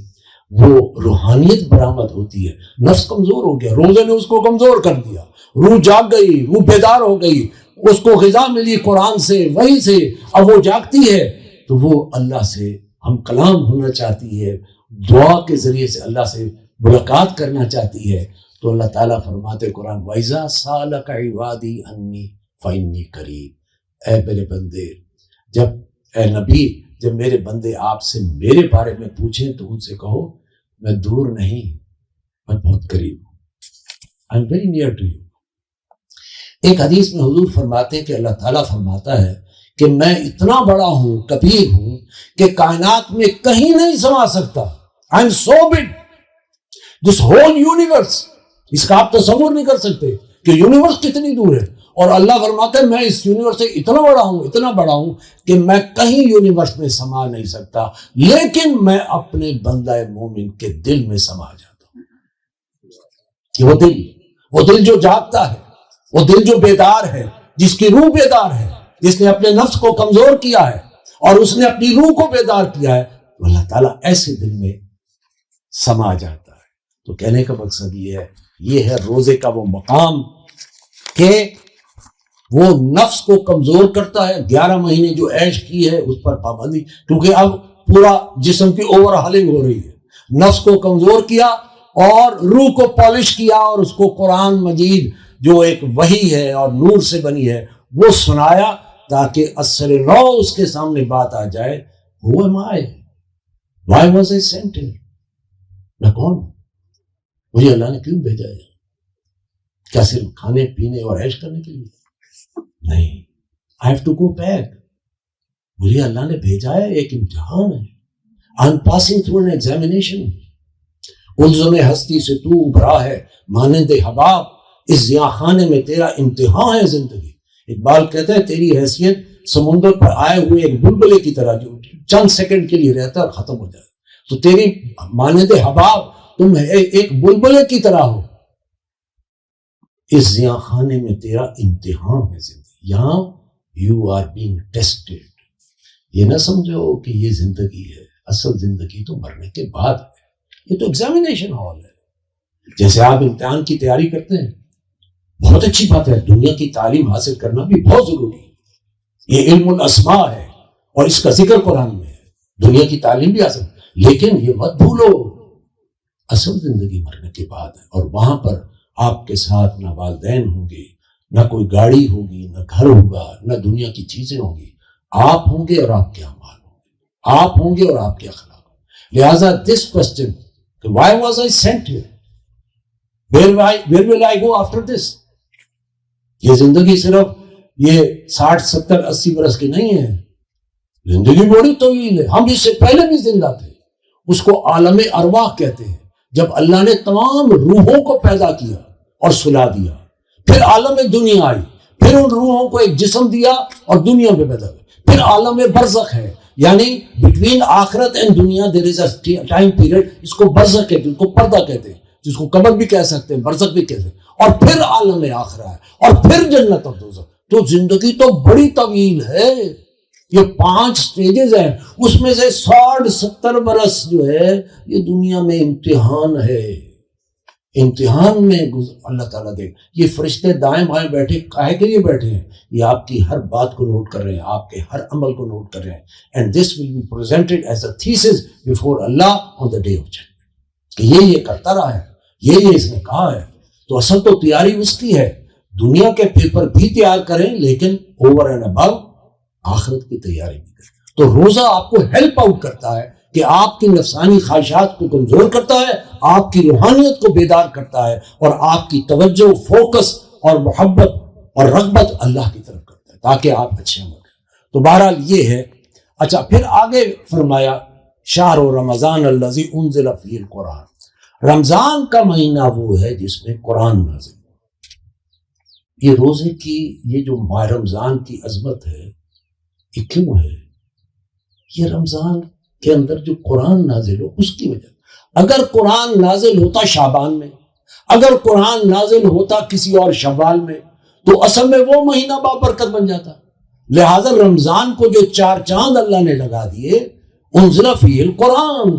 وہ روحانیت برآمد ہوتی ہے، نفس کمزور ہو گیا، روزے نے اس کو کمزور کر دیا، روح جاگ گئی، روح بیدار ہو گئی، اس کو غذا ملی قرآن سے، وحی سے، اب وہ جاگتی ہے تو وہ اللہ سے ہم کلام ہونا چاہتی ہے، دعا کے ذریعے سے اللہ سے ملاقات کرنا چاہتی ہے. تو اللہ تعالیٰ فرماتے قرآن وَإِذَا سَأَلَكَ عِبَادِي أَنِّي فإنی قریب، اے میرے بندے، جب اے نبی جب میرے بندے آپ سے میرے بارے میں پوچھیں تو ان سے کہو میں دور نہیں، میں بہت قریب ہوں. I am very near to you. ایک حدیث میں حضور فرماتے ہیں کہ اللہ تعالیٰ فرماتا ہے کہ میں اتنا بڑا ہوں، کبیر ہوں، کہ کائنات میں کہیں نہیں سما سکتا. I am so big, this whole universe, اس کا آپ تصور نہیں کر سکتے کہ یونیورس کتنی دور ہے. اور اللہ فرماتا ہے میں اس یونیورس سے اتنا بڑا ہوں کہ میں کہیں یونیورس میں سما نہیں سکتا، لیکن میں اپنے بندہ مومن کے دل میں سما جاتا ہوں. کہ وہ دل جو جاگتا ہے، وہ دل جو بیدار ہے، جس کی روح بیدار ہے، جس نے اپنے نفس کو کمزور کیا ہے اور اس نے اپنی روح کو بیدار کیا ہے، تو اللہ تعالیٰ ایسے دل میں سما جاتا ہے. تو کہنے کا مقصد یہ ہے روزے کا وہ مقام کہ وہ نفس کو کمزور کرتا ہے. 11 مہینے جو عیش کی ہے اس پر پابندی، کیونکہ اب پورا جسم کی اوور ہالنگ ہو رہی ہے. نفس کو کمزور کیا اور روح کو پالش کیا اور اس کو قرآن مجید جو ایک وحی ہے اور نور سے بنی ہے وہ سنایا تاکہ اثر نو اس کے سامنے بات آ جائے. Who am I? Why was I sent here? میں کون ہوں؟ مجھے اللہ نے کیوں بھیجا ہے؟ کیا صرف کھانے پینے اور عیش کرنے کے لیے؟ نہیں. I have to go back. مجھے اللہ نے بھیجا ہے، ایک امتحان ہے. I'm passing through an examination. الزم ہستی سے تو ابھرا ہے مانند حباب، اس زیاں خانے میں تیرا امتحان ہے زندگی. اقبال کہتا ہے تیری حیثیت سمندر پر آئے ہوئے ایک بلبلے کی طرح جو چند سیکنڈ کے لیے رہتا ہے اور ختم ہو جائے. تو تیری مانند حباب تم ایک بلبلے کی طرح ہو. اس زیاں خانے میں تیرا امتحان ہے زندگی. یہاں یو آر بینگ ٹیسٹڈ. یہ نہ سمجھو کہ یہ زندگی ہے، اصل زندگی تو مرنے کے بعد ہے. یہ تو ایگزامینیشن ہال ہے. جیسے آپ امتحان کی تیاری کرتے ہیں، بہت اچھی بات ہے، دنیا کی تعلیم حاصل کرنا بھی بہت ضروری ہے. یہ علم الاسماء ہے اور اس کا ذکر قرآن میں ہے. دنیا کی تعلیم بھی حاصل، لیکن یہ مت بھولو اصل زندگی مرنے کے بعد ہے. اور وہاں پر آپ کے ساتھ نہ والدین ہوں گے، نہ کوئی گاڑی ہوگی، نہ گھر ہوگا، نہ دنیا کی چیزیں ہوں گی. آپ ہوں گے اور آپ کے اعمال ہوں گے، آپ ہوں گے اور آپ کے اخلاق. لہذا دس کوسچن کہ why was I sent here? Where will I go after this? یہ زندگی صرف یہ 60 70 80 برس کی نہیں ہے. زندگی بڑی طویل ہے. ہم اس سے پہلے بھی زندہ تھے. اس کو عالم ارواح کہتے ہیں. جب اللہ نے تمام روحوں کو پیدا کیا اور سلا دیا، پھر عالم دنیا آئی، پھر ان روحوں کو ایک جسم دیا اور دنیا میں پیدا ہوئی. پھر عالم برزخ ہے، یعنی بٹوین آخرت اینڈ دنیا دیر از اے ٹائم پیریڈ. اس کو برزخ کہتے ہیں، اس کو پردہ کہتے ہیں، جس کو قبر بھی کہہ سکتے ہیں، برزخ بھی کہتے ہیں. اور پھر عالم آخرہ ہے اور پھر جنت اور دوزخ. تو زندگی تو بڑی طویل ہے. یہ 5 سٹیجز ہیں، اس میں سے 60 70 برس جو ہے یہ دنیا میں امتحان ہے. امتحان میں اللہ تعالیٰ دے. یہ فرشتے دائیں بائیں بیٹھے کاہے کے لیے بیٹھے ہیں؟ یہ آپ کی ہر بات کو نوٹ کر رہے ہیں، آپ کے ہر عمل کو نوٹ کر رہے ہیں. And this will be presented as a thesis before Allah on the day of judgment. کہ یہ کرتا رہا ہے، یہ اس نے کہا ہے. تو اصل تو تیاری اس کی ہے. دنیا کے پیپر بھی تیار کریں لیکن اوور اینڈ ابو آخرت کی تیاری بھی کریں. تو روزہ آپ کو ہیلپ آؤٹ کرتا ہے کہ آپ کی نفسانی خواہشات کو کمزور کرتا ہے، آپ کی روحانیت کو بیدار کرتا ہے اور آپ کی توجہ، فوکس اور محبت اور رغبت اللہ کی طرف کرتا ہے تاکہ آپ اچھے عمل کریں. تو بہرحال یہ ہے. اچھا پھر آگے فرمایا شہر رمضان الذی انزل فیہ القرآن. رمضان کا مہینہ وہ ہے جس میں قرآن نازل ہوا. یہ روزے کی یہ جو ماہ رمضان کی عظمت ہے یہ کیوں ہے؟ یہ رمضان کے اندر جو قرآن نازل ہو اس کی وجہ. اگر قرآن نازل ہوتا شعبان میں، اگر قرآن نازل ہوتا کسی اور شوال میں، تو اصل میں وہ مہینہ بابرکت بن جاتا. لہذا رمضان کو جو 4 چاند اللہ نے لگا دیے، انزل فیہ القرآن،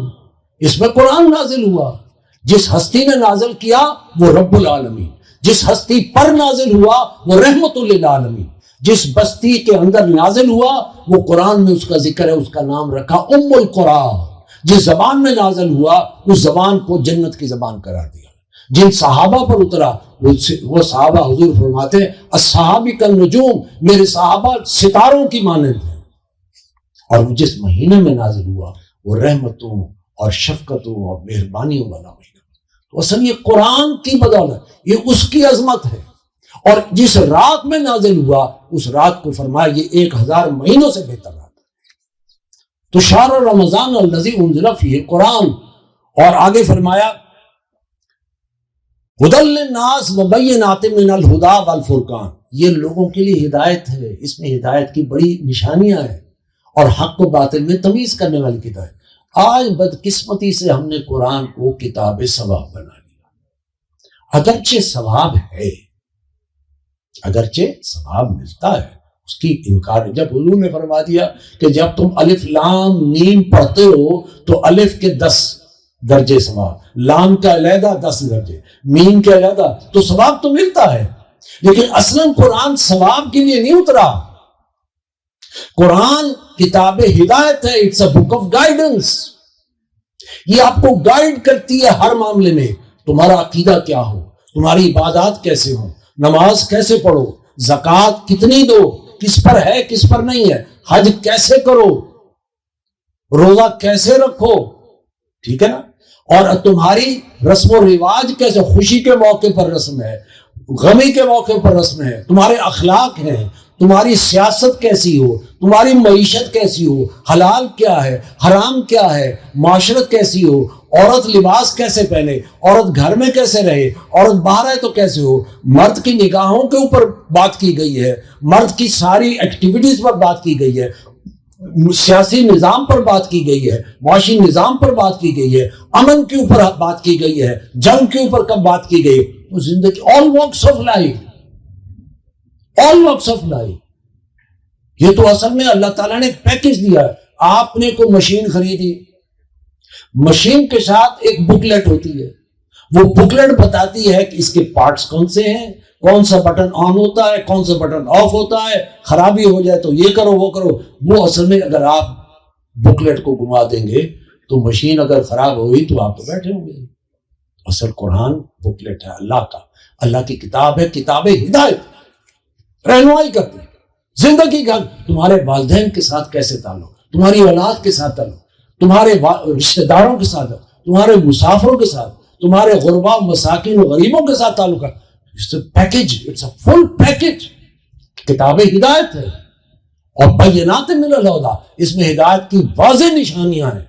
اس میں قرآن نازل ہوا. جس ہستی نے نازل کیا وہ رب العالمین، جس ہستی پر نازل ہوا وہ رحمت للعالمین، جس بستی کے اندر نازل ہوا وہ قرآن میں اس کا ذکر ہے، اس کا نام رکھا ام القرآن. جس زبان میں نازل ہوا اس زبان کو جنت کی زبان قرار دیا. جن صحابہ پر اترا وہ صحابہ حضور فرماتے ہیں الصحابی کالنجوم، میرے صحابہ ستاروں کی مانند ہیں. اور وہ جس مہینے میں نازل ہوا وہ رحمتوں اور شفقتوں اور مہربانیوں والا مہینہ. تو اصل یہ قرآن کی بدولت، یہ اس کی عظمت ہے. اور جس رات میں نازل ہوا اس رات کو فرمایا یہ 1000 مہینوں سے بہتر رات. تو شہر رمضان الذی انزل فیہ قرآن. اور آگے فرمایا ھدی للناس وبینات من الہدی والفرقان، یہ لوگوں کے لیے ہدایت ہے، اس میں ہدایت کی بڑی نشانیاں ہیں اور حق و باطل میں تمیز کرنے والی کتاب ہے. آج بدقسمتی سے ہم نے قرآن کو کتاب ثواب بنا لیا. اگرچہ ثواب ہے، اگرچہ ثواب ملتا ہے، اس کی انکار. جب حضور نے فرما دیا کہ جب تم الف لام میم پڑھتے ہو تو الف کے 10 درجے ثواب، لام کا علیحدہ 10 درجے، میم کے علیحدہ، تو ثواب تو ملتا ہے. لیکن اصلاً قرآن ثواب کے لیے نہیں اترا. قرآن کتاب ہدایت ہے. It's a book of guidance. یہ آپ کو گائیڈ کرتی ہے ہر معاملے میں. تمہارا عقیدہ کیا ہو، تمہاری عبادات کیسے ہوں، نماز کیسے پڑھو، زکوٰۃ کتنی دو، کس پر ہے کس پر نہیں ہے، حج کیسے کرو، روزہ کیسے رکھو، ٹھیک ہے نا. اور تمہاری رسم و رواج کیسے، خوشی کے موقع پر رسم ہے، غمی کے موقع پر رسم ہے، تمہارے اخلاق ہیں، تمہاری سیاست کیسی ہو، تمہاری معیشت کیسی ہو، حلال کیا ہے حرام کیا ہے، معاشرت کیسی ہو، عورت لباس کیسے پہنے، عورت گھر میں کیسے رہے، عورت باہر ہے تو کیسے ہو، مرد کی نگاہوں کے اوپر بات کی گئی ہے، مرد کی ساری ایکٹیویٹیز پر بات کی گئی ہے، سیاسی نظام پر بات کی گئی ہے، معاشی نظام پر بات کی گئی ہے، امن کے اوپر بات کی گئی ہے، جنگ کے اوپر کب بات کی گئی. تو زندگی all walks of life, all walks of life. یہ تو اصل میں اللہ تعالیٰ نے ایک پیکج دیا ہے. آپ نے کوئی مشین خریدی، مشین کے ساتھ ایک بکلیٹ ہوتی ہے، وہ بکلیٹ بتاتی ہے کہ اس کے پارٹس کون سے ہیں، کون سا بٹن آن ہوتا ہے، کون سا بٹن آف ہوتا ہے، خرابی ہو جائے تو یہ کرو وہ کرو. وہ اصل میں اگر آپ بکلیٹ کو گھما دیں گے تو مشین اگر خراب ہوئی تو آپ تو بیٹھے ہوں گے. اصل قرآن بکلیٹ ہے اللہ کا، اللہ کی کتاب ہے، کتاب ہدایت، رہنمائی کرتی ہے زندگی کا. تمہارے والدین کے ساتھ کیسے تعلق، تمہاری اولاد کے ساتھ تعلق، تمہارے رشتہ داروں کے ساتھ، تمہارے مسافروں کے ساتھ، تمہارے غربا و مساکین و غریبوں کے ساتھ تعلق ہے. It's a package, it's a full package. کتاب ہدایت ہے اور بینات من الہدی، اس میں ہدایت کی واضح نشانیاں ہیں.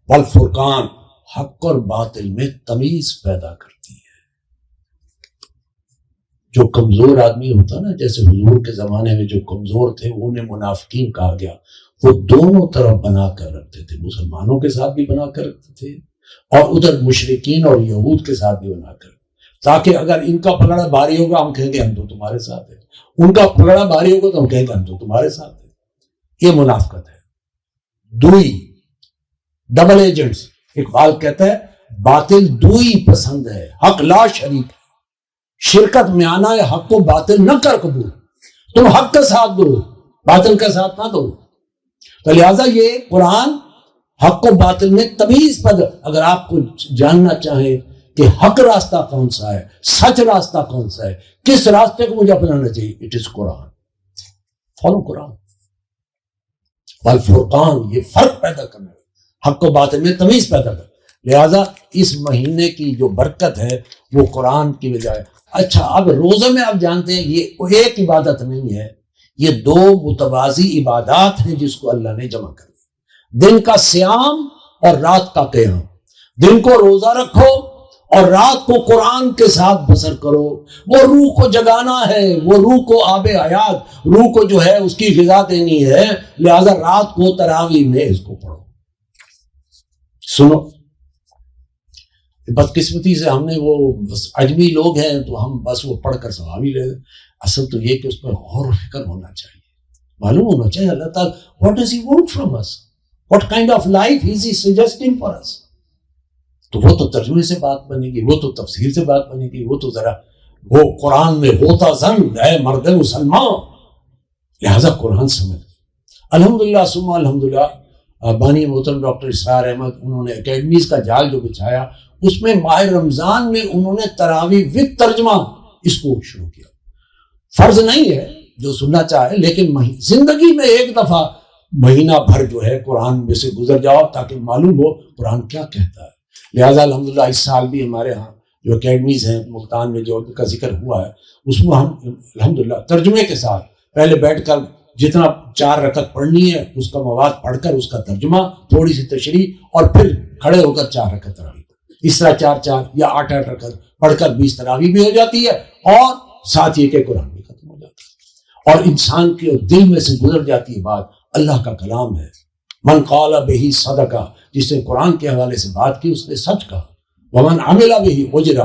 والفرقان، حق اور باطل میں تمیز پیدا کرتی ہے. جو کمزور آدمی ہوتا نا، جیسے حضور کے زمانے میں جو کمزور تھے انہیں منافقین کہا گیا، وہ دونوں طرف بنا کر رکھتے تھے، مسلمانوں کے ساتھ بھی بنا کر رکھتے تھے اور ادھر مشرکین اور یہود کے ساتھ بھی بنا کر، تاکہ اگر ان کا پلڑا بھاری ہوگا ہم کہیں گے ہم تو تمہارے ساتھ ہیں، ان کا پلڑا بھاری ہوگا تو ہم کہیں گے ہم تو تمہارے ساتھ ہیں. یہ منافقت ہے. دوئی، ڈبل ایجنٹس. اقبال کہتا ہے باطل دوئی پسند ہے، حق لا شریک ہے. شرکت میں آنا ہے، حق کو باطل نہ کر قبول. تم حق کا ساتھ دو، باطل کا ساتھ نہ دو. تو لہٰذا یہ قرآن حق و باطل میں تمیز پر. اگر آپ کو جاننا چاہیں کہ حق راستہ کون سا ہے، سچ راستہ کون سا ہے، کس راستے کو مجھے اپنانا چاہیے، اٹ از قرآن. فالو قرآن. والفرقان، یہ فرق پیدا کرنا ہے، حق و باطل میں تمیز پیدا کرنا. لہذا اس مہینے کی جو برکت ہے وہ قرآن کی وجہ ہے. اچھا، اب روزے میں آپ جانتے ہیں یہ ایک عبادت نہیں ہے، یہ 2 متوازی عبادات ہیں جس کو اللہ نے جمع کر دیا. دن کا صیام اور رات کا قیام. دن کو روزہ رکھو اور رات کو قرآن کے ساتھ بسر کرو. وہ روح کو جگانا ہے، وہ روح کو آب حیات، روح کو جو ہے اس کی غذا دینی ہے. لہذا رات کو تراویح میں اس کو پڑھو. سنو، بدقسمتی سے ہم نے وہ بس اجمی لوگ ہیں تو ہم بس وہ پڑھ کر ثواب ہی لے دیں. اصل تو یہ کہ اس پر غور و فکر ہونا چاہیے، معلوم ہونا چاہیے اللہ تعالیٰ what does he want from us, what kind of life is he suggesting for us. تو وہ تو ترجمے سے بات بنے گی، وہ تو تفسیر سے بات بنے گی، وہ تو ذرا وہ قرآن میں ہوتا زن اے مرد مسلمان. لہذا قرآن سمجھ. الحمدللہ ثم الحمدللہ بانی محترم ڈاکٹر اسرار احمد، انہوں نے اکیڈمیز کا جال جو بچھایا اس میں ماہ رمضان میں انہوں نے تراویح وتھ ترجمہ اس کو شروع کیا. فرض نہیں ہے جو سننا چاہے، لیکن زندگی میں ایک دفعہ مہینہ بھر جو ہے قرآن میں سے گزر جاؤ تاکہ معلوم ہو قرآن کیا کہتا ہے. لہٰذا الحمدللہ اس سال بھی ہمارے ہاں جو اکیڈمیز ہیں ملتان میں جو کا ذکر ہوا ہے اس میں ہم الحمدللہ ترجمے کے ساتھ پہلے بیٹھ کر جتنا 4 رکعت پڑھنی ہے اس کا مواد پڑھ کر اس کا ترجمہ، تھوڑی سی تشریح، اور پھر کھڑے ہو کر 4 رکعت تراویح. اس طرح 4 یا 8 رکعت پڑھ کر 20 تراویح بھی ہو جاتی ہے، اور ساتھ یہ کہ قرآن بھی ختم ہو جاتا ہے، اور انسان کے دل میں سے گزر جاتی ہے بات. اللہ کا کلام ہے. من قال بہ صدقہ، جس نے قرآن کے حوالے سے بات کی اس نے سچ کہا. ومن عمل بہ اجرا،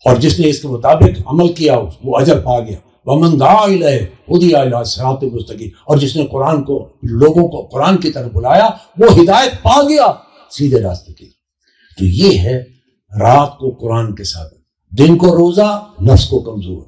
اور جس نے اس کے مطابق عمل کیا وہ اجر پا گیا. ومن دعا الیہ ہدی الی صراط مستقیم، اور جس نے قرآن کو لوگوں کو قرآن کی طرف بلایا وہ ہدایت پا گیا سیدھے راستے کی. تو یہ ہے رات کو قرآن کے ساتھ، دن کو روزہ، نفس کو کمزور.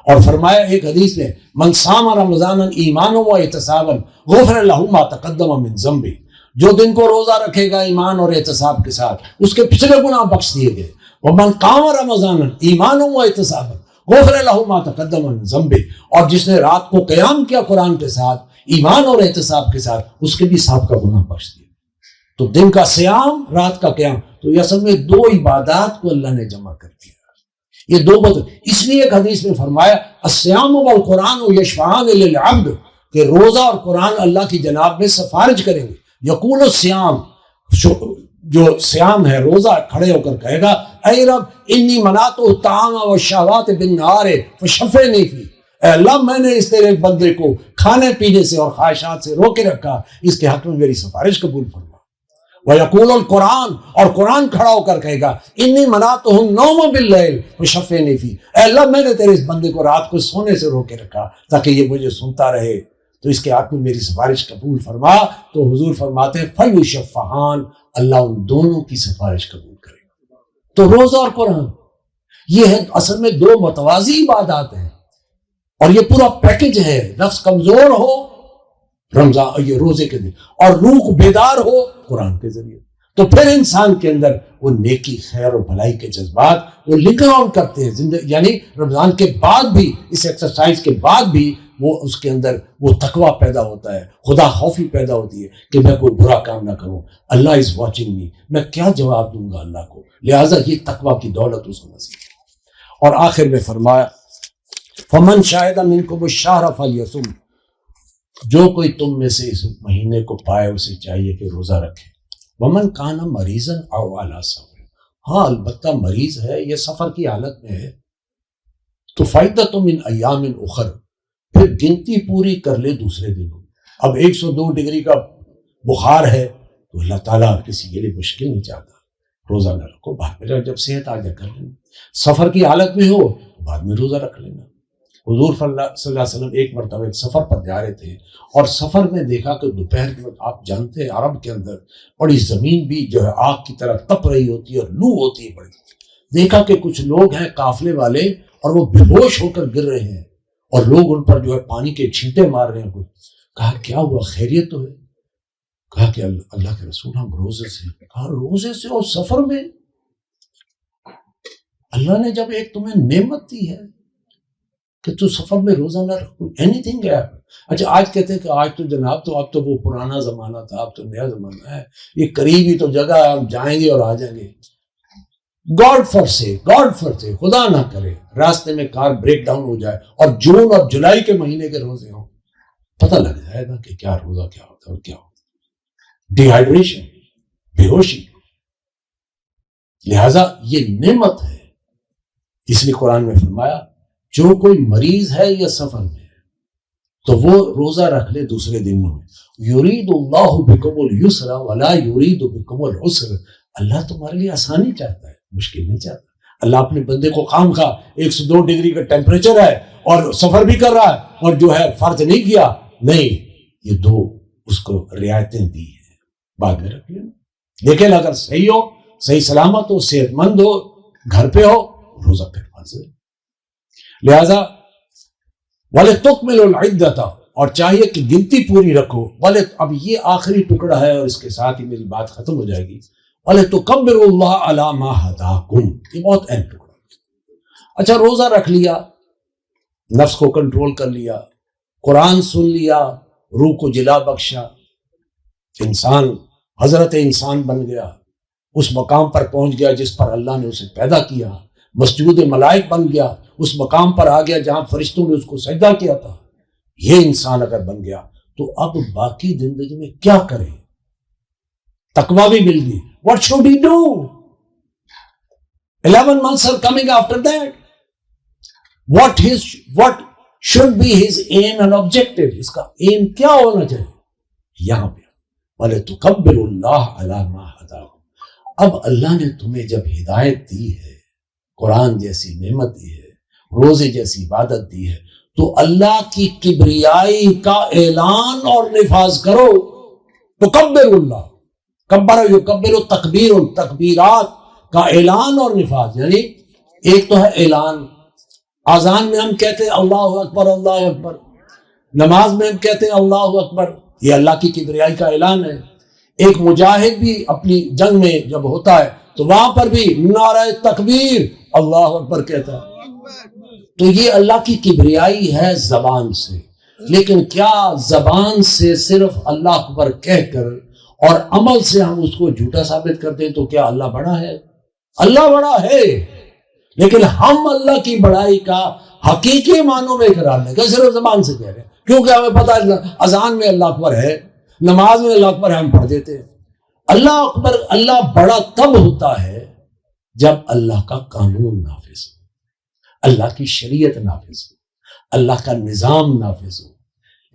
اور فرمایا ایک حدیث میں من صام رمضان ایمانا و احتسابا غفر له ما تقدم من ذنبه، جو دن کو روزہ رکھے گا ایمان اور احتساب کے ساتھ اس کے پچھلے گناہ بخش دیے گئے. ومن قام رمضان ایمانا و احتسابا غفر له ما تقدم من ذنبه، اور جس نے رات کو قیام کیا قرآن کے ساتھ ایمان اور احتساب کے ساتھ اس کے بھی سابقہ گناہ بخش دیے. تو دن کا صیام، رات کا قیام، تو یہ اصل میں 2 عبادات کو اللہ نے جمع کر دیا. یہ 2 بات، اس لیے ایک حدیث میں فرمایا الصیام والقرآن یشفعان للعبد، کہ روزہ اور قرآن اللہ کی جناب میں سفارش کریں گے. یقول الصیام، جو صیام ہے روزہ کھڑے ہو کر کہے گا اے رب انی منعت الطعام والشہوات بالنہار فشفعنی فی، اے اللہ میں نے اس تیرے بندے کو کھانے پینے سے اور خواہشات سے روکے رکھا، اس کے حق میں میری سفارش قبول فرما. وَيَقُولُ الْقُرْآن، اور قرآن کھڑا ہو کر کہے گا انی منعتہ النوم باللیل فشفعنی فی، اے اللہ میں نے تیرے اس بندے کو رات کو سونے سے روکے رکھا تاکہ یہ مجھے سنتا رہے، تو اس کے حق میں میری سفارش قبول فرما. تو حضور فرماتے ہیں فَيُشَفَّعَانِ، اللہ ان دونوں کی سفارش قبول کرے گا. تو روزہ اور قرآن یہ ہے اصل میں 2 متوازی عبادات ہیں، اور یہ پورا پیکج ہے. نفس کمزور ہو رمضان یہ روزے کے دن، اور روح بیدار ہو قرآن کے ذریعے، تو پھر انسان کے اندر وہ نیکی، خیر اور بھلائی کے جذبات وہ لنک آن کرتے ہیں زندگی. یعنی رمضان کے بعد بھی، اس ایکسرسائز کے بعد بھی وہ اس کے اندر وہ تقویٰ پیدا ہوتا ہے، خدا خوفی پیدا ہوتی ہے کہ میں کوئی برا کام نہ کروں. اللہ از واچنگ می، میں کیا جواب دوں گا اللہ کو. لہٰذا یہ تقویٰ کی دولت اس کو نصیب ہے. اور آخر میں فرمایا فمن شاہد منکم الشہر فلیصم، جو کوئی تم میں سے اس مہینے کو پائے اسے چاہیے کہ روزہ رکھے. ومن کان مریضا او علی سفر، ہاں البتہ مریض ہے یا سفر کی حالت میں ہے تو فائدۃ من ایام اخر، پھر گنتی پوری کر لے دوسرے دنوں. اب 102 ڈگری کا بخار ہے تو اللہ تعالیٰ کسی کے لیے مشکل نہیں چاہتا. روزہ نہ رکھو، بعد میں جب صحت آ جائے کر لینا. سفر کی حالت میں ہو بعد میں روزہ رکھ لینا. حضور صلی اللہ علیہ وسلم ایک مرتبہ ایک سفر پر جا رہے تھے، اور سفر میں دیکھا کہ دوپہر کے وقت آپ جانتے ہیں عرب کے اندر بڑی زمین بھی جو ہے آگ کی طرح تپ رہی ہوتی ہے اور لو ہوتی ہے بڑی. دیکھا کہ کچھ لوگ ہیں قافلے والے اور وہ بے ہوش ہو کر گر رہے ہیں، اور لوگ ان پر جو ہے پانی کے چھینٹے مار رہے ہیں. کچھ کہا کیا ہوا، خیریت تو ہے؟ کہا کہ اللہ کے رسول ہم روزے سے. کہا روزے سے اور سفر میں؟ اللہ نے جب ایک تمہیں نعمت دی ہے کہ تو سفر میں روزہ نہ رکھو، اینی تھنگ ہے. اچھا آج کہتے ہیں کہ آج تو جناب تو اب تو وہ پرانا زمانہ تھا، اب تو نیا زمانہ ہے، یہ قریب ہی تو جگہ ہے، ہم جائیں گے اور آ جائیں گے. گاڈ فرسے خدا نہ کرے راستے میں کار بریک ڈاؤن ہو جائے اور جون اور جولائی کے مہینے کے روزے ہوں، پتہ لگ جائے گا کہ کیا روزہ کیا ہوتا ہے اور کیا ہوتا ہے. ڈی ہائیڈریشن، بے ہوشی. لہذا یہ نعمت ہے. اس لیے قرآن میں فرمایا جو کوئی مریض ہے یا سفر میں ہے تو وہ روزہ رکھ لے دوسرے دنوں میں. یرید اللہ بکم الیسر ولا یرید بکم العسر، اللہ تمہارے لیے آسانی چاہتا ہے، مشکل نہیں چاہتا. اللہ اپنے بندے کو خام خواہ 102 ڈگری کا ٹیمپریچر ہے اور سفر بھی کر رہا ہے اور جو ہے فرض نہیں کیا، نہیں، یہ 2 اس کو رعایتیں دی ہیں، بعد میں رکھ لینا. لیکن اگر صحیح ہو، صحیح سلامت ہو، صحت مند ہو، گھر پہ ہو، روزہ پھر فرض ہے. لہذا وَلِتُكْمِلُوا الْعِدَّةَ، اور چاہیے کہ گنتی پوری رکھو. اب یہ آخری ٹکڑا ہے اور اس کے ساتھ ہی میری بات ختم ہو جائے گی. وَلِتُكَبِّرُوا اللَّهَ عَلَىٰ مَا هَدَاكُمْ، یہ بہت اہم ٹکڑا. اچھا روزہ رکھ لیا، نفس کو کنٹرول کر لیا، قرآن سن لیا، روح کو جلا بخشا، انسان حضرت انسان بن گیا، اس مقام پر پہنچ گیا جس پر اللہ نے اسے پیدا کیا، مسجود ملائک بن گیا، اس مقام پر آ گیا جہاں فرشتوں نے اس کو سجدہ کیا تھا. یہ انسان اگر بن گیا تو اب باقی زندگی میں کیا کرے؟ تقویٰ بھی مل گئی. What should he do? 11 months are coming after that. What should be his aim and objective? اس کا aim کیا ہونا چاہیے؟ یہاں پہ وَلِتُكَبِّرُ اللَّهَ عَلَى مَا هَدَاكُمْ. اب اللہ نے تمہیں جب ہدایت دی ہے، قرآن جیسی نعمت دی ہے، روزے جیسی عبادت دی ہے، تو اللہ کی کبریائی کا اعلان اور نفاذ کرو. تکبر اللہ، کبر یکبر تکبیر، تکبیرات کا اعلان اور نفاذ. یعنی ایک تو ہے اعلان، اذان میں ہم کہتے ہیں اللہ اکبر اللہ اکبر، نماز میں ہم کہتے ہیں اللہ اکبر، یہ اللہ کی کبریائی کا اعلان ہے. ایک مجاہد بھی اپنی جنگ میں جب ہوتا ہے تو وہاں پر بھی نعرہ تکبیر اللہ اکبر کہتا ہے. تو یہ اللہ کی کبریائی ہے زبان سے. لیکن کیا زبان سے صرف اللہ اکبر کہہ کر اور عمل سے ہم اس کو جھوٹا ثابت کرتے ہیں تو کیا اللہ بڑا ہے؟ اللہ بڑا ہے، لیکن ہم اللہ کی بڑائی کا حقیقی معنوں میں اقرار نہیں کہ صرف زبان سے کہہ رہے ہیں، کیونکہ ہمیں پتہ ہے اذان میں اللہ اکبر ہے، نماز میں اللہ اکبر ہے، ہم پڑھ دیتے ہیں. اللہ اکبر، اللہ بڑا تب ہوتا ہے جب اللہ کا قانون نافذ ہو، اللہ کی شریعت نافذ ہو، اللہ کا نظام نافذ ہو.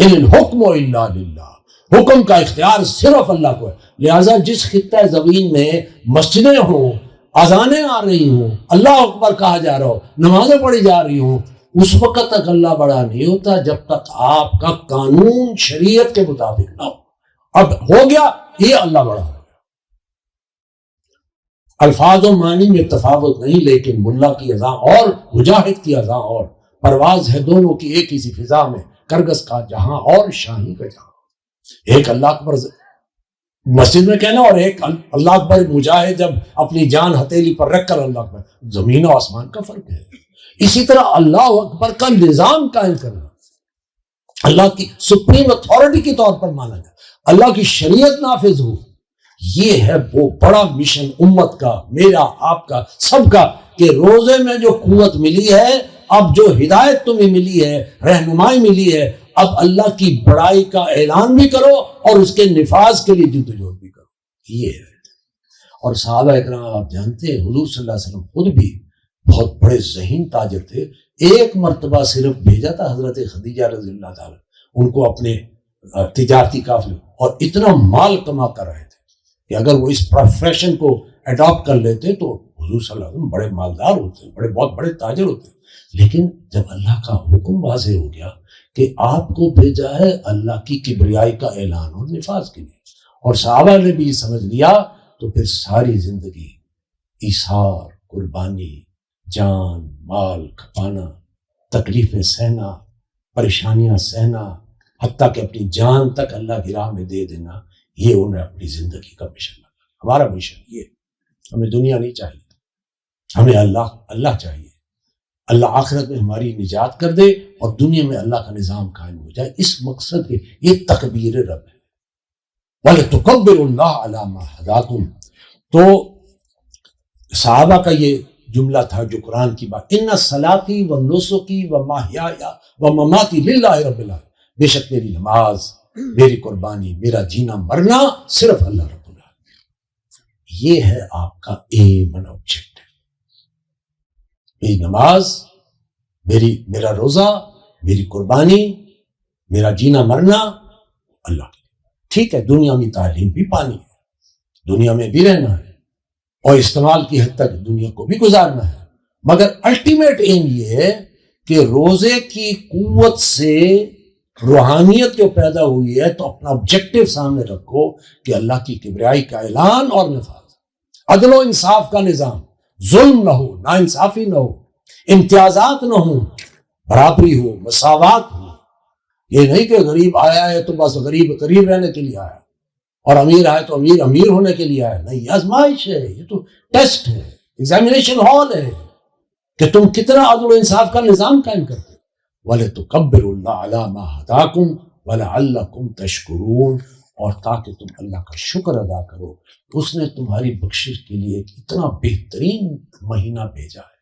ان الحکم الا للہ، حکم کا اختیار صرف اللہ کو ہے. لہٰذا جس خطہ زمین میں مسجدیں ہوں، اذانیں آ رہی ہوں، اللہ اکبر کہا جا رہا ہو، نمازیں پڑھی جا رہی ہوں، اس وقت تک اللہ بڑا نہیں ہوتا جب تک آپ کا قانون شریعت کے مطابق نہ ہو. اب ہو گیا، یہ اللہ بڑا ہو گیا. الفاظ و معنی میں تفاوت نہیں، لیکن ملا کی اذان اور مجاہد کی اذان اور پرواز ہے دونوں کی ایک ہی سی فضا میں، کرگس کا جہاں اور شاہی کا جہاں. ایک اللہ اکبر مسجد میں کہنا اور ایک اللہ اکبر مجاہد جب اپنی جان ہتھیلی پر رکھ کر اللہ اکبر. زمین و آسمان کا فرق ہے. اسی طرح اللہ اکبر کا نظام قائم کرنا، اللہ کی سپریم اتھارٹی کے طور پر مانا جائے، اللہ کی شریعت نافذ ہو، یہ ہے وہ بڑا مشن امت کا، میرا، آپ کا، سب کا. کہ روزے میں جو قوت ملی ہے، اب جو ہدایت تمہیں ملی ہے، رہنمائی ملی ہے، اب اللہ کی بڑائی کا اعلان بھی کرو اور اس کے نفاذ کے لیے جدوجہد بھی کرو. یہ ہے. اور صحابہ اکرام آپ جانتے ہیں حضور صلی اللہ علیہ وسلم خود بھی بہت بڑے ذہین تاجر تھے. ایک مرتبہ صرف بھیجا تھا حضرت خدیجہ رضی اللہ تعالیٰ ان کو اپنے تجارتی قافلے، اور اتنا مال کما کر رہے تھے کہ اگر وہ اس پروفیشن کو اڈاپٹ کر لیتے تو حضور صلی اللہ علیہ وسلم بڑے مالدار ہوتے، بہت بڑے تاجر ہوتے. لیکن جب اللہ کا حکم واضح ہو گیا کہ آپ کو بھیجا ہے اللہ کی کبریائی کا اعلان اور نفاذ کے لیے، اور صحابہ نے بھی سمجھ لیا، تو پھر ساری زندگی ایثار، قربانی، جان مال کھپانا، تکلیفیں سہنا، پریشانیاں سہنا، حتیٰ کہ اپنی جان تک اللہ کی راہ میں دے دینا، یہ انہیں اپنی زندگی کا مشن لگا. ہمارا مشن یہ، ہمیں دنیا نہیں چاہیے، ہمیں اللہ چاہیے. اللہ آخرت میں ہماری نجات کر دے اور دنیا میں اللہ کا نظام قائم ہو جائے. اس مقصد کے یہ تکبیر رب ہے. وَلِتُكَبِّرُ اللَّهَ عَلَى مَا هَدَاكُمْ. تو صحابہ کا یہ جملہ تھا جو قرآن کی بات، اِنَّ صَلَاتِي وَنُسُكِي وَمَحْيَايَ وَمَمَاتِي لِلَّهِ رَبِّ الْعَالَمِينَ. بے شک میری نماز، میری قربانی، میرا جینا مرنا صرف اللہ رب العالمین. یہ ہے آپ کا ایم اینڈ آبجیکٹ. میری نماز، میرا روزہ، میری قربانی، میرا جینا مرنا اللہ کے. ٹھیک ہے، دنیا میں تعلیم بھی پانی ہے، دنیا میں بھی رہنا ہے، اور استعمال کی حد تک دنیا کو بھی گزارنا ہے، مگر الٹیمیٹ ایم یہ ہے کہ روزے کی قوت سے روحانیت جو پیدا ہوئی ہے تو اپنا آبجیکٹو سامنے رکھو کہ اللہ کی کبریائی کا اعلان اور نفاذ، عدل و انصاف کا نظام، ظلم نہ ہو، ناانصافی نہ ہو، امتیازات نہ ہو، برابری ہو، مساوات ہو. یہ نہیں کہ غریب آیا ہے تو بس غریب رہنے کے لیے آیا، اور امیر آئے تو امیر ہونے کے لیے آیا. نہیں، یہ آزمائش ہے، یہ تو ٹیسٹ ہے، ایگزامینیشن ہال ہے. کہ تم کتنا عدل و انصاف کا نظام قائم کرتے ہو۔ وَلِتُكَبِّرُوا اللَّهَ عَلَىٰ مَا هَدَاكُمْ وَلَعَلَّكُمْ تَشْكُرُونَ، اور تاکہ تم اللہ کا شکر ادا کرو، اس نے تمہاری بخشش کے لیے ایک اتنا بہترین مہینہ بھیجا ہے،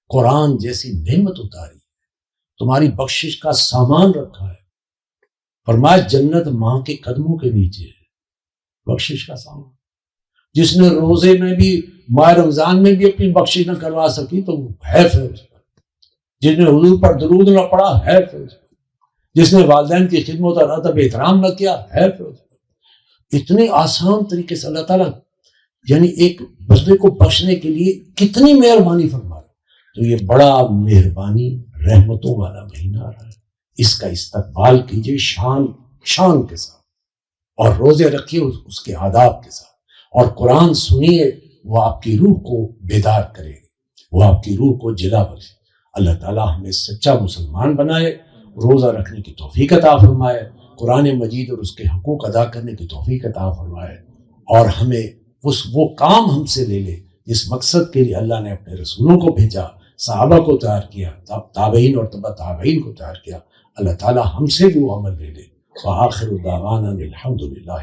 قرآن جیسی نعمت اتاری ہے، تمہاری بخشش کا سامان رکھا ہے، فرمایا جنت ماں کے قدموں کے نیچے ہے، بخشش کا سامان۔ جس نے روزے میں بھی، ماہ رمضان میں بھی اپنی بخشش نہ کروا سکی تو حیف ہے اس پر، جس نے حضور پر درود نہ پڑھا حیف ہے اس پر، جس نے والدین کی خدمت اور ادب احترام نہ کیا حیف ہے اس پر۔ اتنے آسان طریقے سے اللہ تعالیٰ یعنی ایک بندے کو بخشنے کے لیے کتنی مہربانی فرما رہا ہے۔ تو یہ بڑا مہربانی رحمتوں والا مہینہ آ رہا ہے، اس کا استقبال کیجئے شان کے ساتھ، اور روزے رکھیے اس کے آداب کے ساتھ، اور قرآن سنیے، وہ آپ کی روح کو بیدار کرے گی، وہ آپ کی روح کو جلا بخشے۔ اللہ تعالیٰ ہمیں سچا مسلمان بنائے، روزہ رکھنے کی توفیق عطا فرمائے، قرآن مجید اور اس کے حقوق ادا کرنے کی توفیق عطا فرمائے، اور ہمیں وہ کام ہم سے لے لے جس مقصد کے لیے اللہ نے اپنے رسولوں کو بھیجا، صحابہ کو تیار کیا، تابعین اور تبع تابعین کو تیار کیا۔ اللہ تعالیٰ ہم سے بھی وہ عمل لے لے۔ وآخر دعوانا الحمد للہ۔